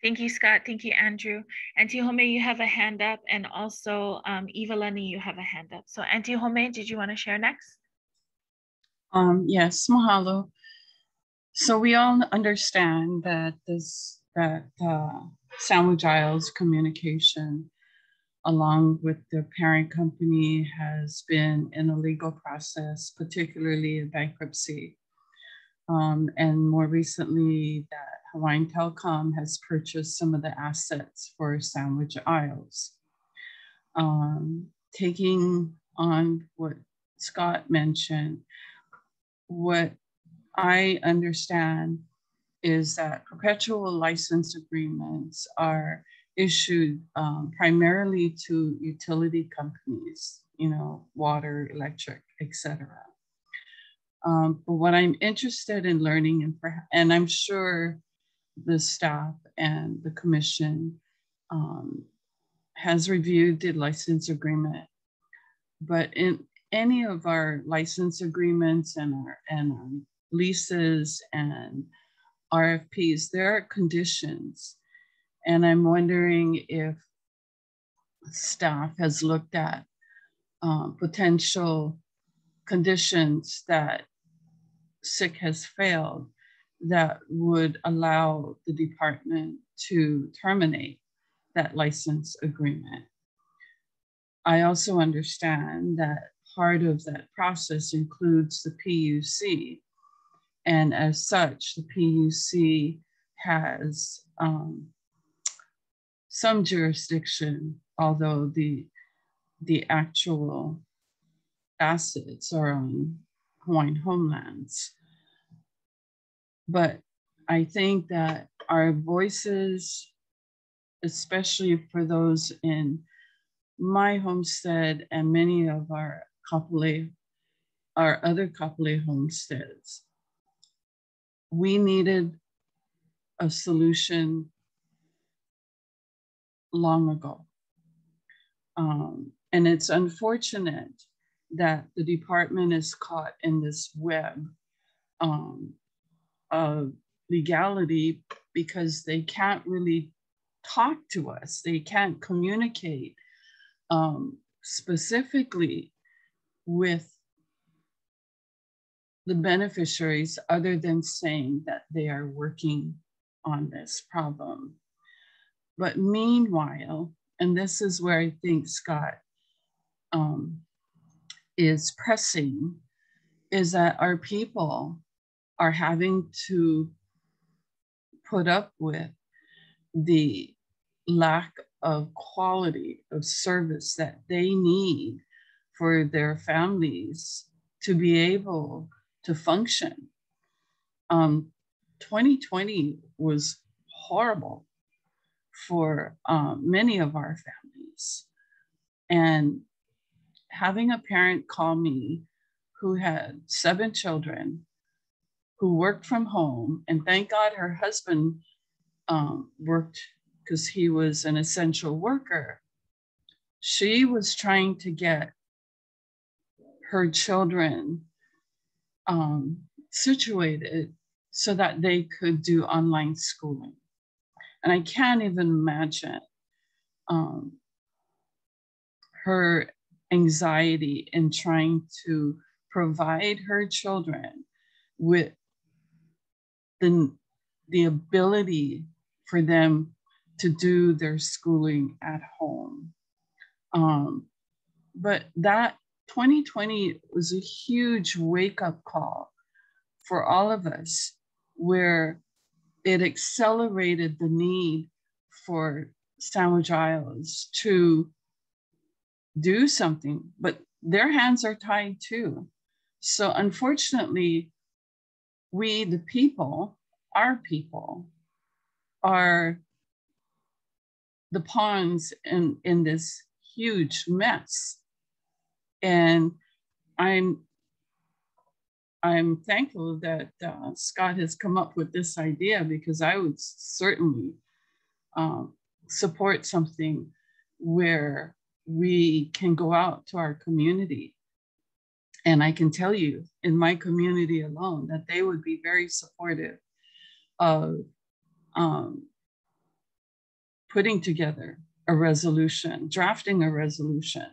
Thank you, Scott. Thank you, Andrew. Auntie Home, you have a hand up, and also Eva Lani, you have a hand up. So Auntie Home, did you want to share next? Yes, mahalo. So we all understand that Sandwich Isles Communication, along with the parent company, has been in a legal process, particularly in bankruptcy. And more recently, that Hawaiian Telecom has purchased some of the assets for Sandwich Isles. Taking on what Scott mentioned, what I understand is that perpetual license agreements are issued primarily to utility companies, water, electric, etc. But what I'm interested in learning, and I'm sure the staff and the commission has reviewed the license agreement, but in any of our license agreements and our leases and RFPs, there are conditions. And I'm wondering if staff has looked at potential conditions that SIC has failed that would allow the department to terminate that license agreement. I also understand that part of that process includes the PUC. And as such, the PUC has some jurisdiction, although the actual assets are on Hawaiian homelands. But I think that our voices, especially for those in my homestead and many of our other Kapolei homesteads, we needed a solution long ago. And it's unfortunate that the department is caught in this web of legality because they can't really talk to us. They can't communicate specifically with the beneficiaries other than saying that they are working on this problem. But meanwhile, and this is where I think Scott is pressing, is that our people are having to put up with the lack of quality of service that they need for their families to be able to function. 2020 was horrible for many of our families. And having a parent call me who had 7 children, who worked from home, and thank God her husband worked because he was an essential worker. She was trying to get her children situated so that they could do online schooling. And I can't even imagine her anxiety in trying to provide her children with the ability for them to do their schooling at home. But that 2020 was a huge wake-up call for all of us, where it accelerated the need for Sandwich Isles to do something, but their hands are tied too. So unfortunately, we, the people, our people, are the pawns in this huge mess. And I'm thankful that Scott has come up with this idea, because I would certainly support something where we can go out to our community. And I can tell you, in my community alone, that they would be very supportive of putting together a resolution, drafting a resolution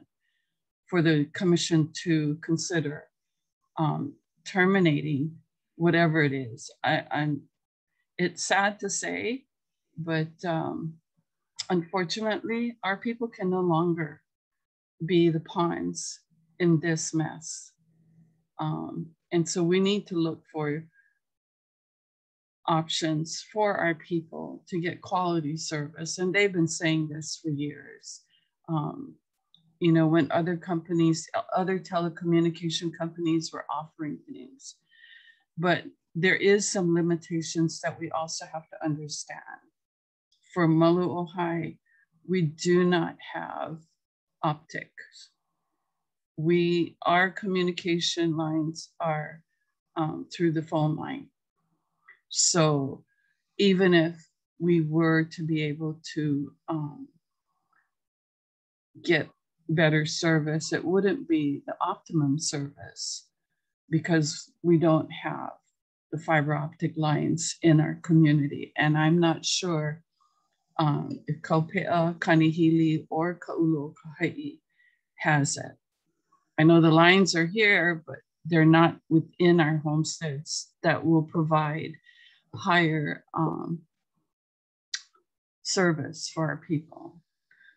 for the commission to consider terminating whatever it is. It's sad to say, but unfortunately, our people can no longer be the pawns in this mess. And so we need to look for options for our people to get quality service. And they've been saying this for years. You know, when other companies, other telecommunication companies were offering things. But there is some limitations that we also have to understand. For Malu'ohai, we do not have optics. Our communication lines are through the phone line. So even if we were to be able to get better service, it wouldn't be the optimum service, because we don't have the fiber optic lines in our community. And I'm not sure if Kaupea, Kanihili, or Ka'ulo'okahai has it. I know the lines are here, but they're not within our homesteads that will provide higher service for our people.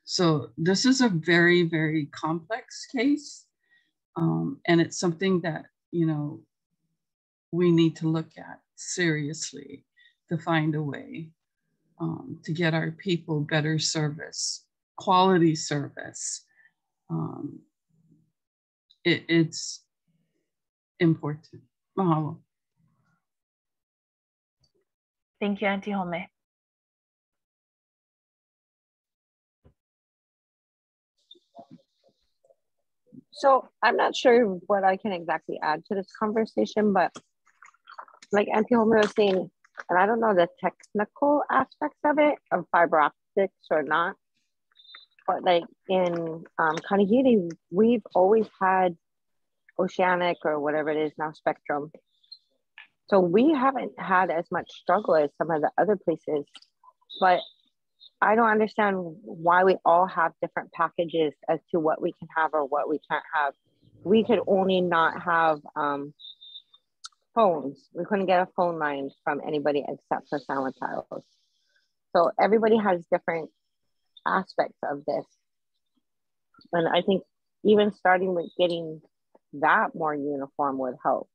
So this is a very, very complex case. And it's something that, you know, we need to look at seriously to find a way to get our people better service, quality service. It's important. Mahalo. Thank you, Auntie Home. So I'm not sure what I can exactly add to this conversation, but like Auntie Homer was saying, and I don't know the technical aspects of it, of fiber optics or not, but like in Kanihili, we've always had Oceanic, or whatever it is now, Spectrum. So we haven't had as much struggle as some of the other places, but I don't understand why we all have different packages as to what we can have or what we can't have. We could only not have phones. We couldn't get a phone line from anybody except for Sandwich Isles. So everybody has different aspects of this. And I think even starting with getting that more uniform would help.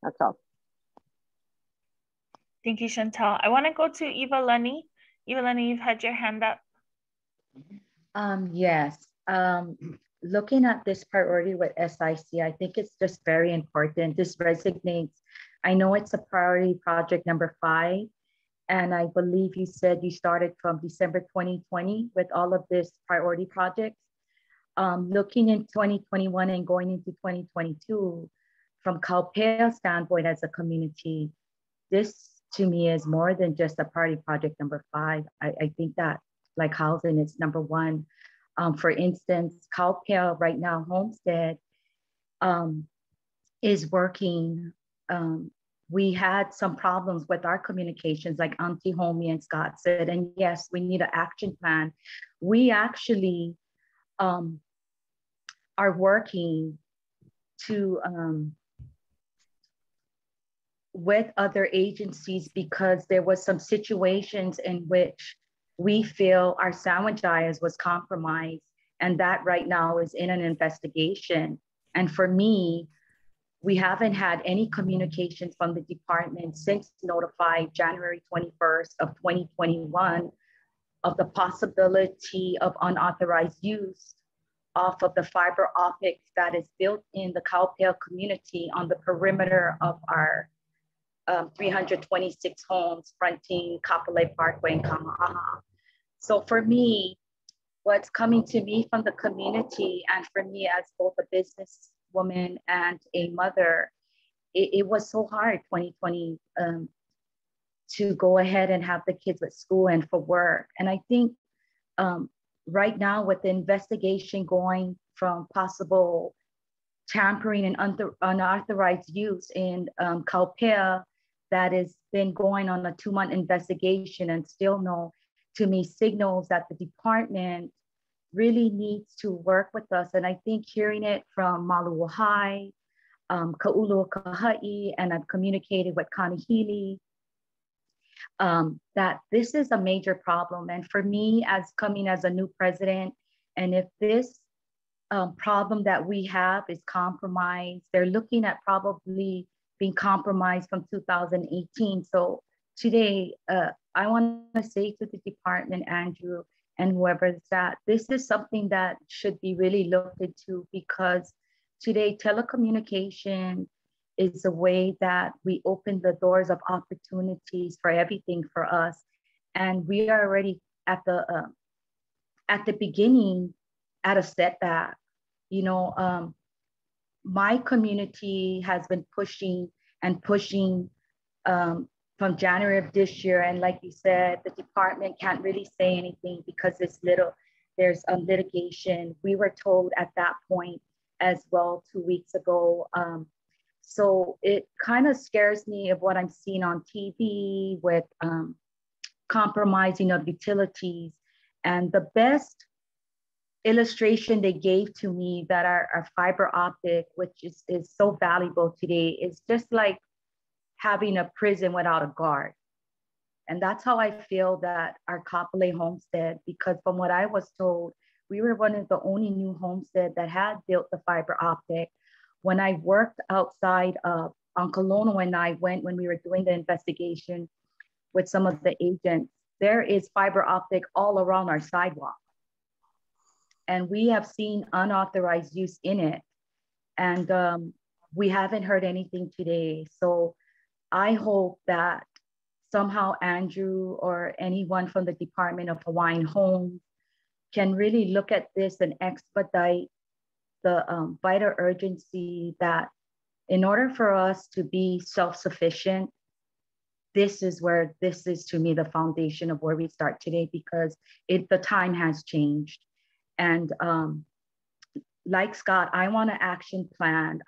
That's all. Thank you, Chantal. I want to go to Eva Lenny. Eva Lenny, you've had your hand up. Yes. Looking at this priority with SIC, I think it's just very important. This resonates. I know it's a priority project number 5, and I believe you said you started from December 2020 with all of this priority projects. Looking in 2021 and going into 2022, from Kaupea standpoint as a community, this to me is more than just a priority project number 5. I think that, like housing, is number 1. For instance, Kaupea right now, Homestead, is working. We had some problems with our communications, like Auntie Homie and Scott said, and yes, we need an action plan. We actually are working to with other agencies, because there was some situations in which we feel our Sandwich Isles was compromised, And that right now is in an investigation. And for me, we haven't had any communication from the department since notified January 21st of 2021 of the possibility of unauthorized use off of the fiber optics that is built in the Kapolei community on the perimeter of our 326 homes fronting Kapolei Parkway in Kama'aha. So for me, what's coming to me from the community and for me as both a businesswoman and a mother, it was so hard 2020 to go ahead and have the kids at school and for work. And I think right now with the investigation going from possible tampering and unauthorized use in Kapolei that has been going on a 2-month investigation and still no, to me, signals that the department really needs to work with us. And I think hearing it from Maluahai, Ka'ulu Kaha'i, and I've communicated with Kanihili, that this is a major problem. And for me, as coming as a new president, and if this problem that we have is compromised, they're looking at probably being compromised from 2018. So today, I want to say to the department, Andrew, and whoever's that, this is something that should be really looked into, because today telecommunication is a way that we open the doors of opportunities for everything for us. And we are already at the beginning at a setback. You know, my community has been pushing and pushing from January of this year. And like you said, the department can't really say anything because there's litigation. We were told at that point as well 2 weeks ago. So it kind of scares me of what I'm seeing on TV with compromising of utilities. And the best illustration they gave to me that our fiber optic, which is so valuable today, is just like having a prison without a guard. And that's how I feel that our Kapolei homestead, because from what I was told, we were one of the only new homestead that had built the fiber optic. When I worked outside of Uncle Lono and I went, when we were doing the investigation with some of the agents, there is fiber optic all around our sidewalk. And we have seen unauthorized use in it. And we haven't heard anything today. So I hope that somehow Andrew or anyone from the Department of Hawaiian Homes can really look at this and expedite the vital urgency that in order for us to be self-sufficient, this is to me the foundation of where we start today, because the time has changed. And like Scott, I want an action plan.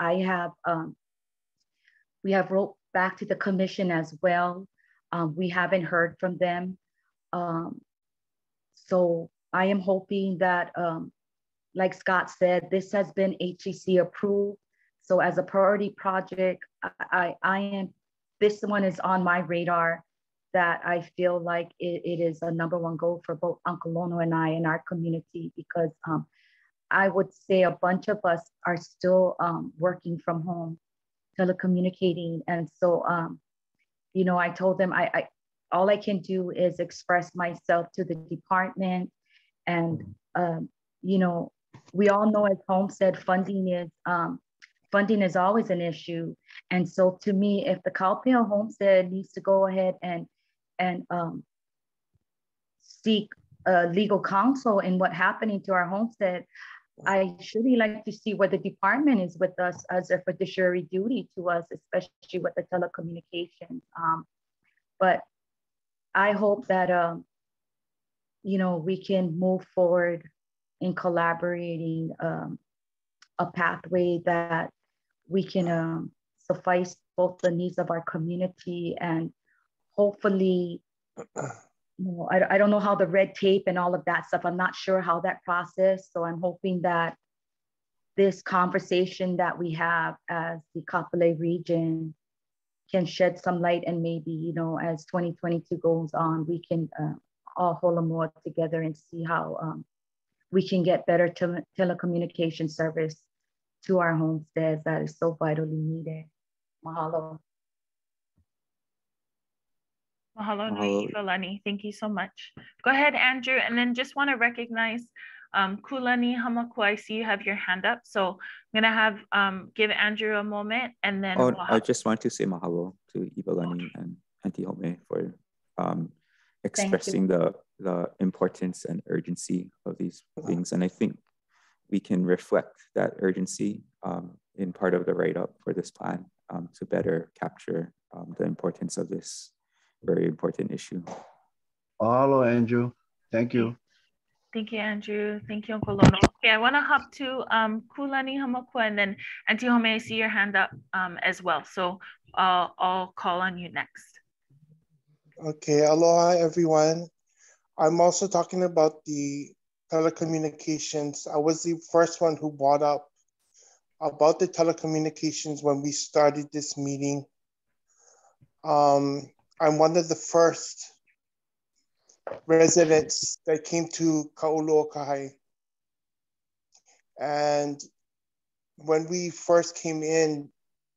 We have wrote back to the commission as well. We haven't heard from them. So I am hoping that, like Scott said, this has been HCC approved. So as a priority project, this one is on my radar, that I feel like it is a #1 goal for both Uncle Lono and I in our community, because I would say a bunch of us are still working from home, telecommunicating. And so, you know, I told them all I can do is express myself to the department. And, you know, we all know as Homestead funding is always an issue. And so to me, if the Kapolei Homestead needs to go ahead and seek legal counsel in what happening to our homestead, I surely like to see where the department is with us as a fiduciary duty to us, especially with the telecommunications. But I hope that, you know, we can move forward in collaborating a pathway that we can suffice both the needs of our community and hopefully, you know, I don't know how the red tape and all of that stuff, I'm not sure how that process. So I'm hoping that this conversation that we have as the Kapolei region can shed some light, and maybe, you know, as 2022 goes on, we can all hold a more together and see how we can get better telecommunication service to our homesteads that is so vitally needed. Mahalo. Mahalo nui Iwalani. Thank you so much. Go ahead, Andrew. And then just want to recognize Kulani Hamaku. I see you have your hand up. So I'm going to have give Andrew a moment and then I just want to say mahalo to Iwalani and Auntie Home for expressing the importance and urgency of these things. And I think we can reflect that urgency in part of the write-up for this plan to better capture the importance of this very important issue. Hello, Andrew. Thank you. Thank you, Andrew. Thank you, Uncle Lono. Okay, I want to hop to Kulani Hamakua and then Auntie Home, I see your hand up as well. So I'll call on you next. Okay, aloha everyone. I'm also talking about the telecommunications. I was the first one who brought up about the telecommunications when we started this meeting. I'm one of the first residents that came to Ka'ulo'okahai. And when we first came in,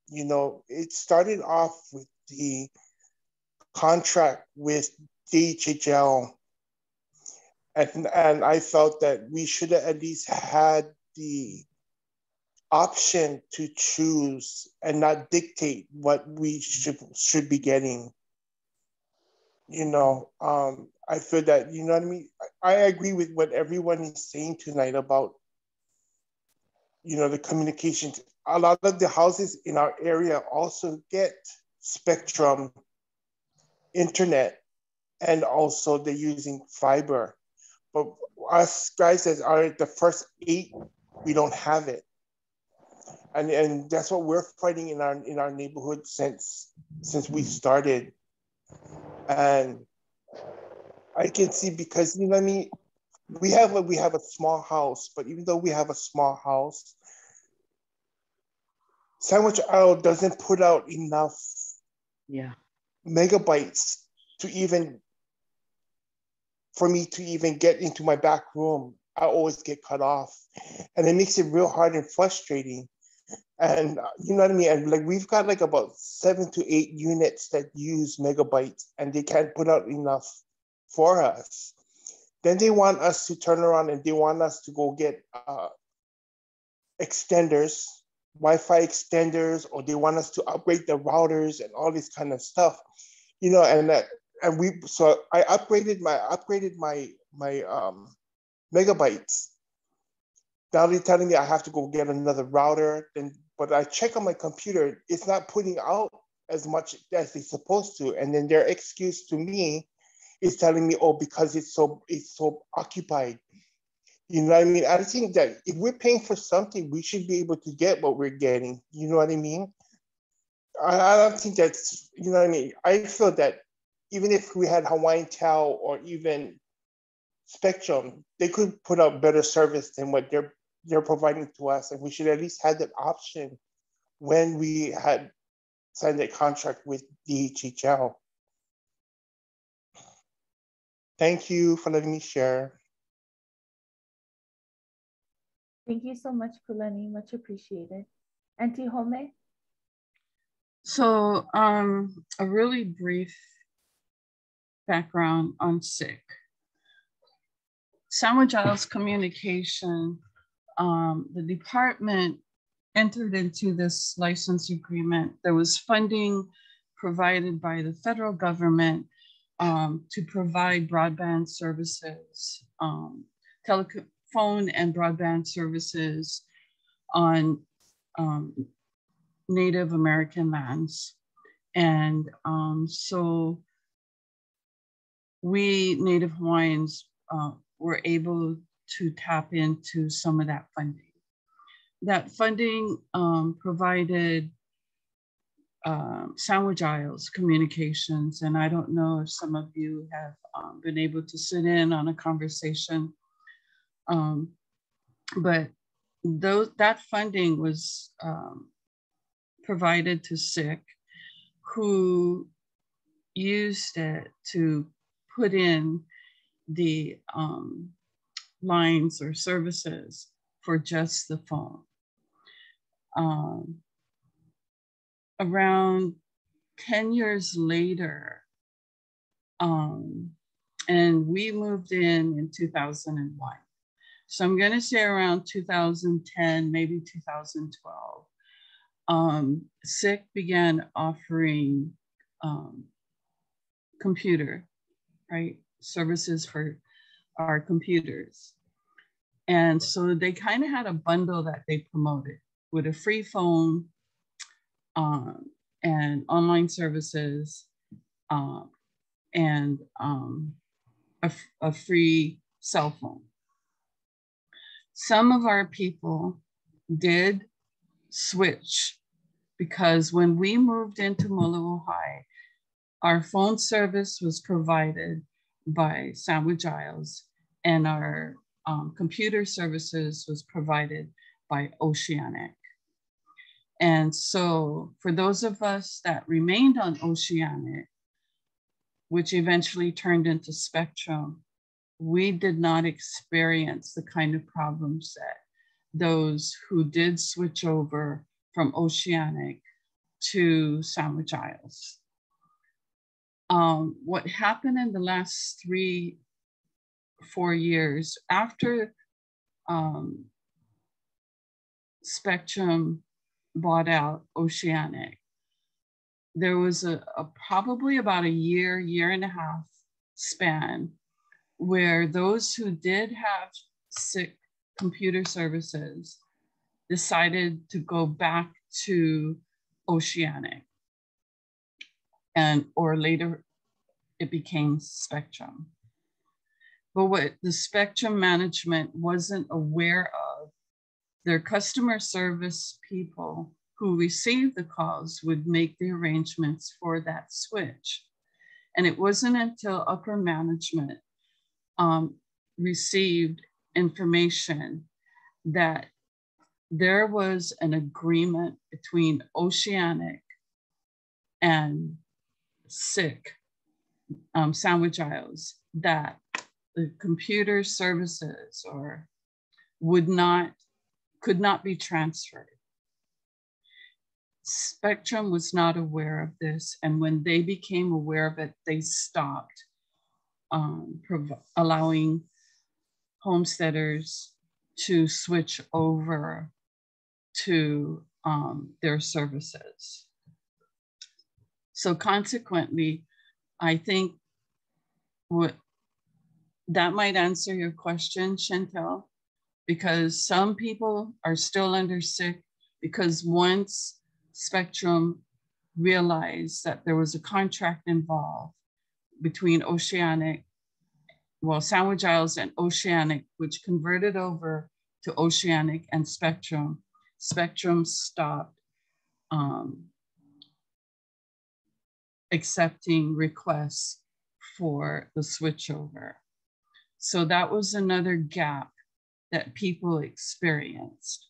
you know, it started off with the contract with DHHL. And I felt that we should have at least had the option to choose and not dictate what we should be getting. You know, I feel that, you know what I mean? I agree with what everyone is saying tonight about, you know, the communications. A lot of the houses in our area also get Spectrum internet, and also they're using fiber. But us guys that are the first 8, we don't have it. And that's what we're fighting in our neighborhood since we started. And I can see, because, you know what I mean, we have a small house, but even though we have a small house, Sandwich Isle doesn't put out enough megabytes for me to even get into my back room. I always get cut off, and it makes it real hard and frustrating. And you know what I mean? And like, we've got like about 7 to 8 units that use megabytes, and they can't put out enough for us. Then they want us to turn around and they want us to go get extenders, Wi-Fi extenders, or they want us to upgrade the routers and all this kind of stuff, you know. So I upgraded my megabytes. Now they're telling me I have to go get another router. But I check on my computer, it's not putting out as much as it's supposed to. And then their excuse to me is telling me, oh, because it's so occupied. You know what I mean? I think that if we're paying for something, we should be able to get what we're getting. You know what I mean? I don't think that's, you know what I mean? I feel that even if we had Hawaiian Tel or even Spectrum, they could put out better service than what they're providing to us. And we should at least have that option when we had signed that contract with DHHL. Thank you for letting me share. Thank you so much, Kulani. Much appreciated. Auntie Home? So a really brief background on SIC. Sandwich Isles Communication, the department entered into this license agreement. There was funding provided by the federal government to provide broadband services, telephone and broadband services on Native American lands. And so we Native Hawaiians were able to tap into some of that funding. That funding provided Sandwich Isles Communications, and I don't know if some of you have been able to sit in on a conversation, but that funding was provided to SIC, who used it to put in the lines or services for just the phone. Around 10 years later, and we moved in 2001. So I'm gonna say around 2010, maybe 2012, SIC began offering computer, right, services for our computers. And so they kind of had a bundle that they promoted with a free phone and online services and a free cell phone. Some of our people did switch because when we moved into Molokai, our phone service was provided by Sandwich Isles and our computer services was provided by Oceanic. And so for those of us that remained on Oceanic, which eventually turned into Spectrum, we did not experience the kind of problems that those who did switch over from Oceanic to Sandwich Isles. What happened in the last 3-4 years after Spectrum bought out Oceanic, there was a probably about a year and a half span where those who did have SIC computer services decided to go back to Oceanic, or later it became Spectrum. But what the Spectrum management wasn't aware of, their customer service people who received the calls would make the arrangements for that switch. And it wasn't until upper management received information that there was an agreement between Oceanic and SIC, Sandwich Isles, that the computer services could not be transferred. Spectrum was not aware of this, and when they became aware of it, they stopped allowing homesteaders to switch over to their services. So consequently, I think that might answer your question, Chantel, because some people are still under SIC because once Spectrum realized that there was a contract involved between Oceanic, well, Sandwich Isles and Oceanic, which converted over to Oceanic and Spectrum, Spectrum stopped accepting requests for the switchover. So that was another gap that people experienced.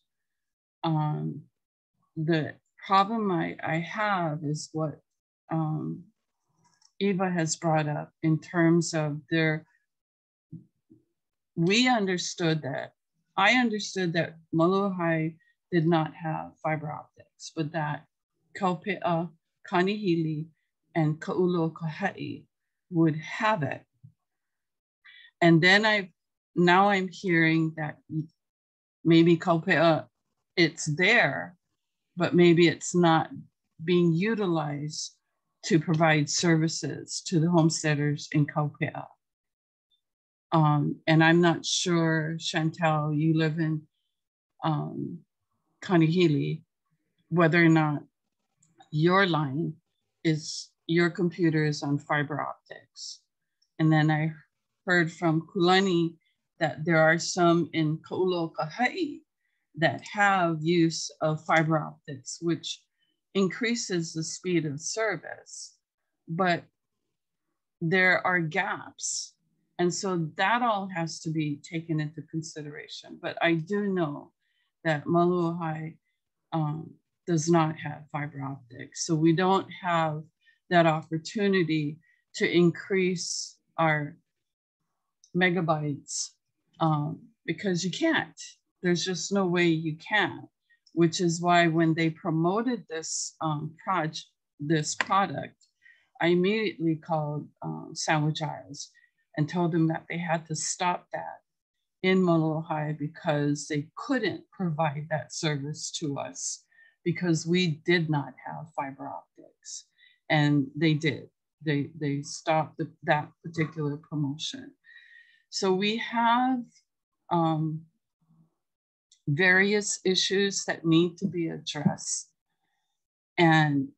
The problem I have is what Eva has brought up in terms of I understood that Molokai did not have fiber optics, but that Kaupea, Kanihili, and Ka'ulokaha'i would have it. And then now I'm hearing that maybe Kaupea, it's there, but maybe it's not being utilized to provide services to the homesteaders in Kaupea. And I'm not sure, Chantal, you live in Kanihili, whether or not your computer is on fiber optics. And then I heard from Kulani that there are some in Ka'ulokaha'i that have use of fiber optics, which increases the speed of service, but there are gaps. And so that all has to be taken into consideration. But I do know that Molokai does not have fiber optics. So we don't have that opportunity to increase our megabytes because you can't. There's just no way you can, which is why when they promoted this product, I immediately called Sandwich Isles and told them that they had to stop that in Molokai because they couldn't provide that service to us because we did not have fiber optics. And they did. They stopped that particular promotion. So we have various issues that need to be addressed. And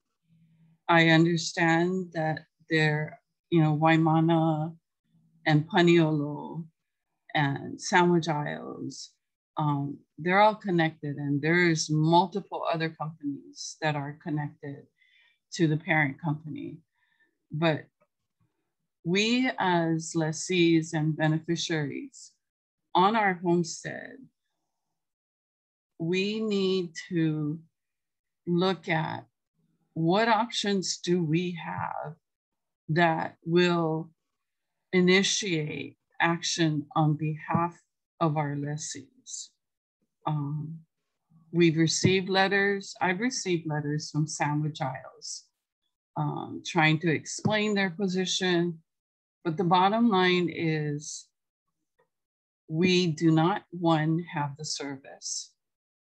I understand that they're, Waimana and Paniolo and Sandwich Isles, they're all connected, and there's multiple other companies that are connected to the parent company. But we as lessees and beneficiaries on our homestead, we need to look at what options do we have that will initiate action on behalf of our lessees. We've received letters. I've received letters from Sandwich Isles trying to explain their position. But the bottom line is we do not, one, have the service.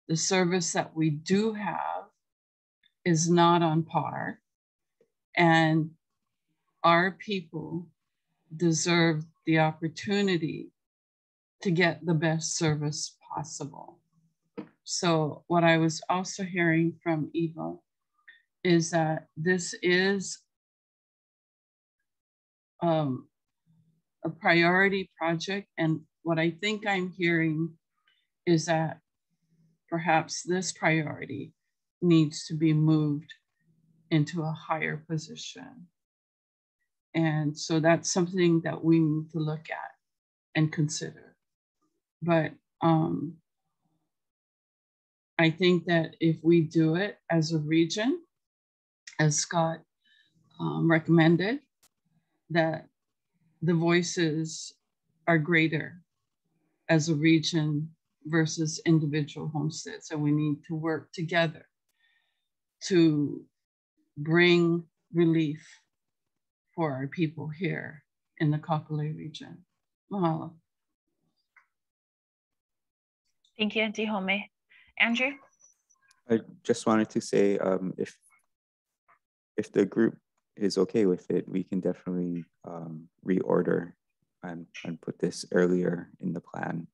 The service that we do have is not on par. And our people deserve the opportunity to get the best service possible. So what I was also hearing from Eva is that this is a priority project. And what I think I'm hearing is that perhaps this priority needs to be moved into a higher position. And so that's something that we need to look at and consider. But I think that if we do it as a region, as Scott recommended, that the voices are greater as a region versus individual homesteads. And we need to work together to bring relief for our people here in the Kapolei region. Mahalo. Thank you, Auntie Home. Andrew? I just wanted to say, if the group is okay with it, we can definitely reorder and put this earlier in the plan.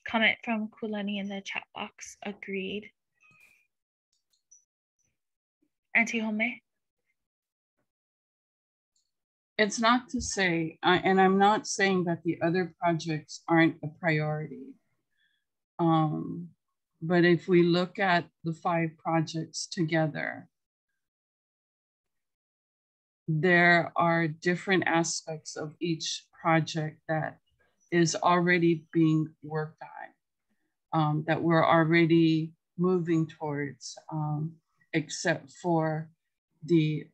Comment from Kulani in the chat box, agreed. Auntie Home? It's not to say, and I'm not saying that the other projects aren't a priority. But if we look at the 5 projects together, there are different aspects of each project that is already being worked on, that we're already moving towards, except for the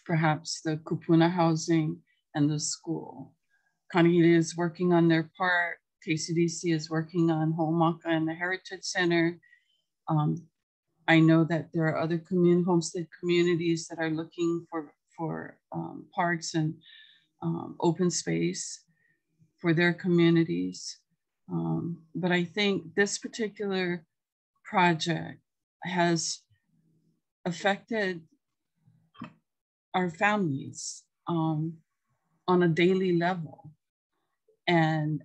perhaps the kupuna housing and the school. Kanahili is working on their part. KCDC is working on Ho'omaka and the Heritage Center. I know that there are other homestead communities that are looking for parks and open space for their communities. But I think this particular project has affected our families on a daily level. And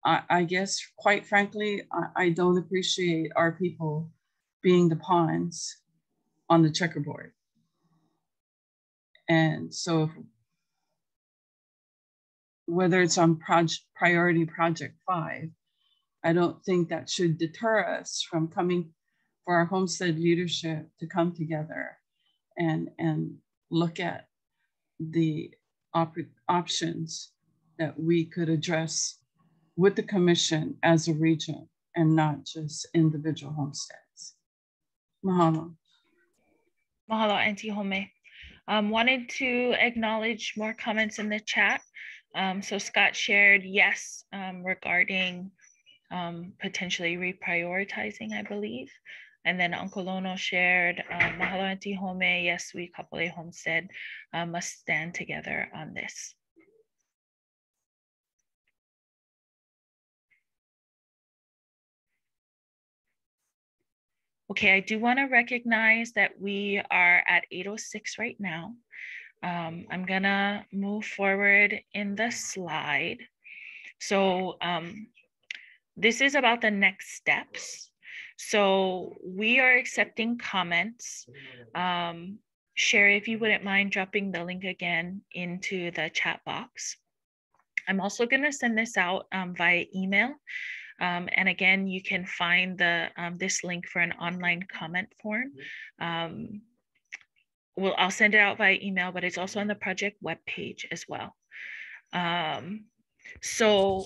I guess, quite frankly, I don't appreciate our people being the pawns on the checkerboard. And so whether it's on priority project 5, I don't think that should deter us from coming for our homestead leadership to come together and look at the options that we could address with the commission as a region and not just individual homesteads. Mahalo. Mahalo, Auntie Home. Wanted to acknowledge more comments in the chat. So Scott shared yes regarding potentially reprioritizing, I believe. And then Uncle Lono shared, Mahalo Auntie Home, yes, we Kapolei Homestead must stand together on this. Okay, I do want to recognize that we are at 8:06 right now. I'm gonna move forward in the slide. So this is about the next steps. So we are accepting comments. Sherry, if you wouldn't mind dropping the link again into the chat box. I'm also gonna send this out via email. And again, you can find the this link for an online comment form. I'll send it out via email, but it's also on the project webpage as well. So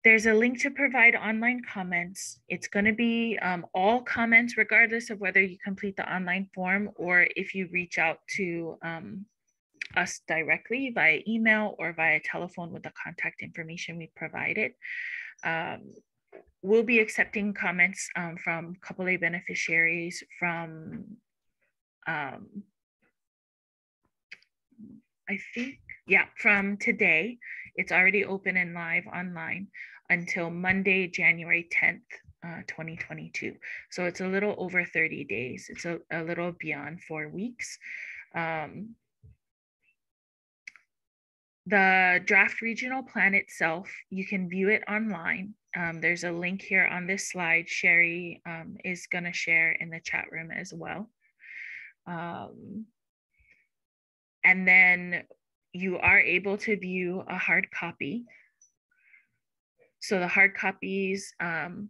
there's a link to provide online comments. It's going to be all comments, regardless of whether you complete the online form or if you reach out to us directly via email or via telephone with the contact information we provided. We'll be accepting comments from Kapolei beneficiaries from, I think, yeah, from today. It's already open and live online until Monday, January 10th, 2022. So it's a little over 30 days. It's a little beyond 4 weeks. The draft regional plan itself, you can view it online. There's a link here on this slide. Sherry is going to share in the chat room as well. And then you are able to view a hard copy. So the hard copies are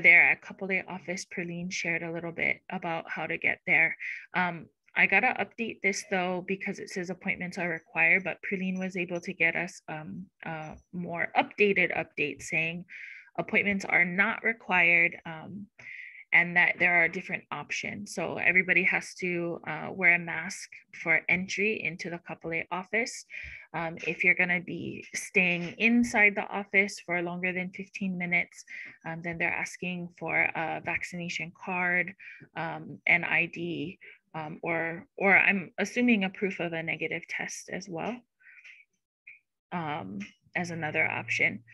there at Kapolei office. Perlene shared a little bit about how to get there. I gotta update this though, because it says appointments are required, but Perlene was able to get us a more updated update saying appointments are not required and that there are different options. So everybody has to wear a mask for entry into the Kapolei office. If you're gonna be staying inside the office for longer than 15 minutes, then they're asking for a vaccination card, an ID, or I'm assuming a proof of a negative test as well, as another option,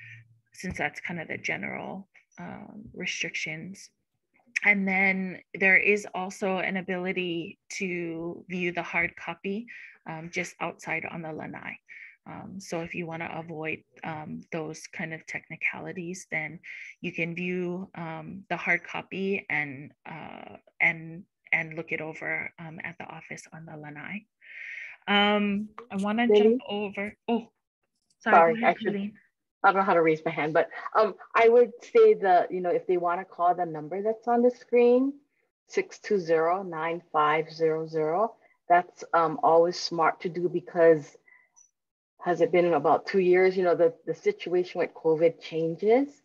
since that's kind of the general restrictions. And then there is also an ability to view the hard copy just outside on the lanai. So if you want to avoid those kind of technicalities, then you can view the hard copy and look it over at the office on the lanai. I want to jump over. Oh, sorry. I don't know how to raise my hand, but I would say that, if they want to call the number that's on the screen, 620-9500, that's always smart to do, because has it been about 2 years, the situation with COVID changes.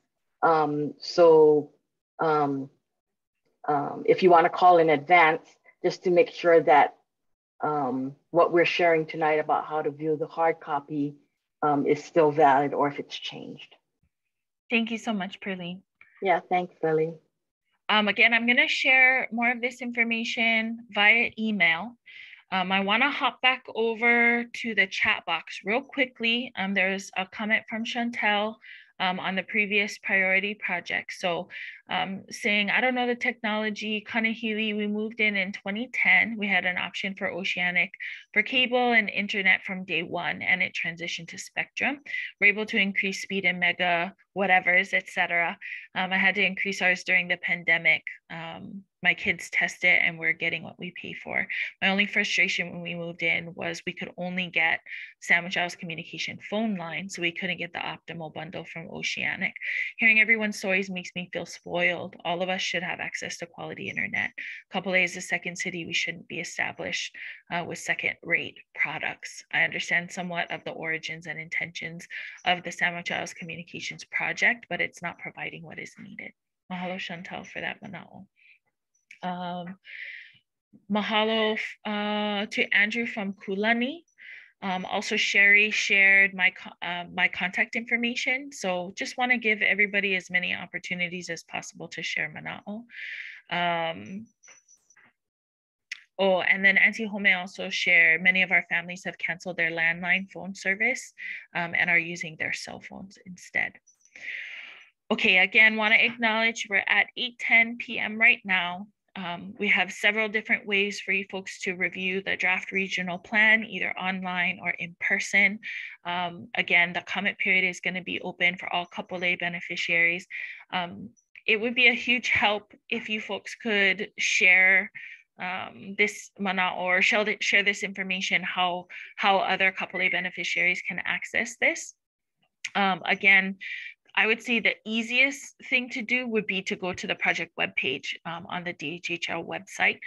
If you want to call in advance, just to make sure that what we're sharing tonight about how to view the hard copy is still valid, or if it's changed. Thank you so much, Perlene. Yeah, thanks, Lily. Again, I'm going to share more of this information via email. I want to hop back over to the chat box real quickly. There's a comment from Chantel on the previous priority project. So saying, I don't know the technology, Kanahili, we moved in 2010. We had an option for Oceanic for cable and internet from day one, and it transitioned to Spectrum. We're able to increase speed in mega whatevers, etc. I had to increase ours during the pandemic my kids test it and we're getting what we pay for. My only frustration when we moved in was we could only get Sandwich Isles Communication phone line, so we couldn't get the optimal bundle from Oceanic. Hearing everyone's stories makes me feel spoiled. All of us should have access to quality internet. Kapolei is the second city. We shouldn't be established with second-rate products. I understand somewhat of the origins and intentions of the Sandwich Isles Communications project, but it's not providing what is needed. Mahalo, Chantal, for that manao. Mahalo to Andrew from Kulani. Also, Sherry shared my contact information. So just want to give everybody as many opportunities as possible to share manao. Oh, and then Auntie Home also shared many of our families have canceled their landline phone service and are using their cell phones instead. Okay, again, want to acknowledge we're at 8:10 p.m. right now. We have several different ways for you folks to review the draft regional plan, either online or in person. Again, the comment period is going to be open for all Kapolei beneficiaries. It would be a huge help if you folks could share this mana or share this information, how other Kapolei beneficiaries can access this. Again, I would say the easiest thing to do would be to go to the project webpage on the DHHL website.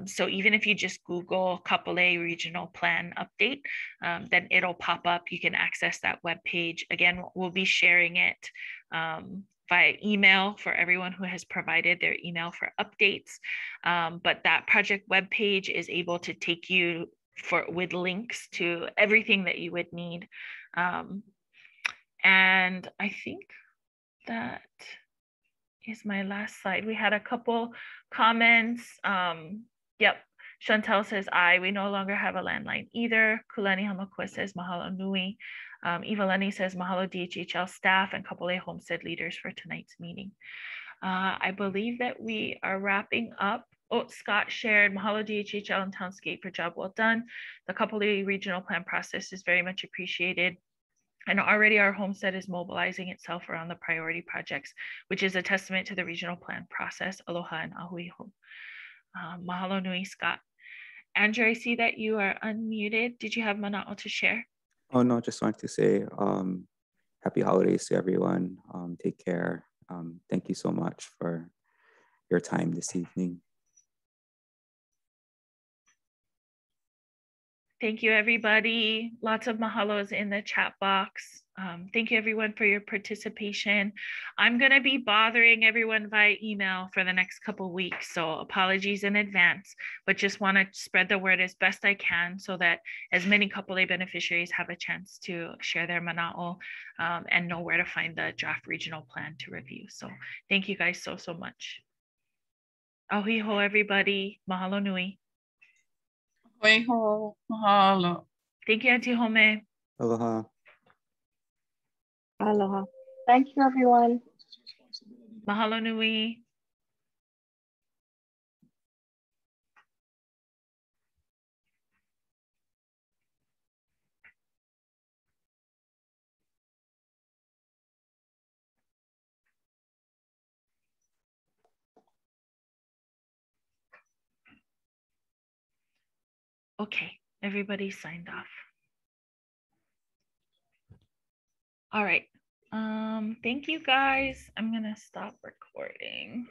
So even if you just Google Kapolei Regional Plan Update, then it'll pop up. You can access that webpage. Again, we'll be sharing it via email for everyone who has provided their email for updates. But that project webpage is able to take you with links to everything that you would need. And I think that is my last slide. We had a couple comments. Yep, Chantel says, we no longer have a landline either. Kulani Hamakua says, mahalo nui. Evaleni says, mahalo DHHL staff and Kapolei Homestead leaders for tonight's meeting. I believe that we are wrapping up. Oh, Scott shared, mahalo DHHL and Townscape for job well done. The Kapolei regional plan process is very much appreciated. And already our homestead is mobilizing itself around the priority projects, which is a testament to the regional plan process. Aloha and ahui ho. Mahalo nui, Scott. Andrew, I see that you are unmuted. Did you have mana'o to share? Oh, no, just wanted to say happy holidays to everyone. Take care. Thank you so much for your time this evening. Thank you, everybody. Lots of mahalos in the chat box. Thank you, everyone, for your participation. I'm going to be bothering everyone via email for the next couple of weeks, so apologies in advance, but just want to spread the word as best I can so that as many Kapolei beneficiaries have a chance to share their mana'o and know where to find the draft regional plan to review. So thank you guys so much. Ahui ho, everybody. Mahalo nui. Mahalo. Thank you, Auntie Home. Aloha. Aloha. Thank you, everyone. Mahalo nui. Okay, everybody signed off. All right. Thank you guys. I'm gonna stop recording.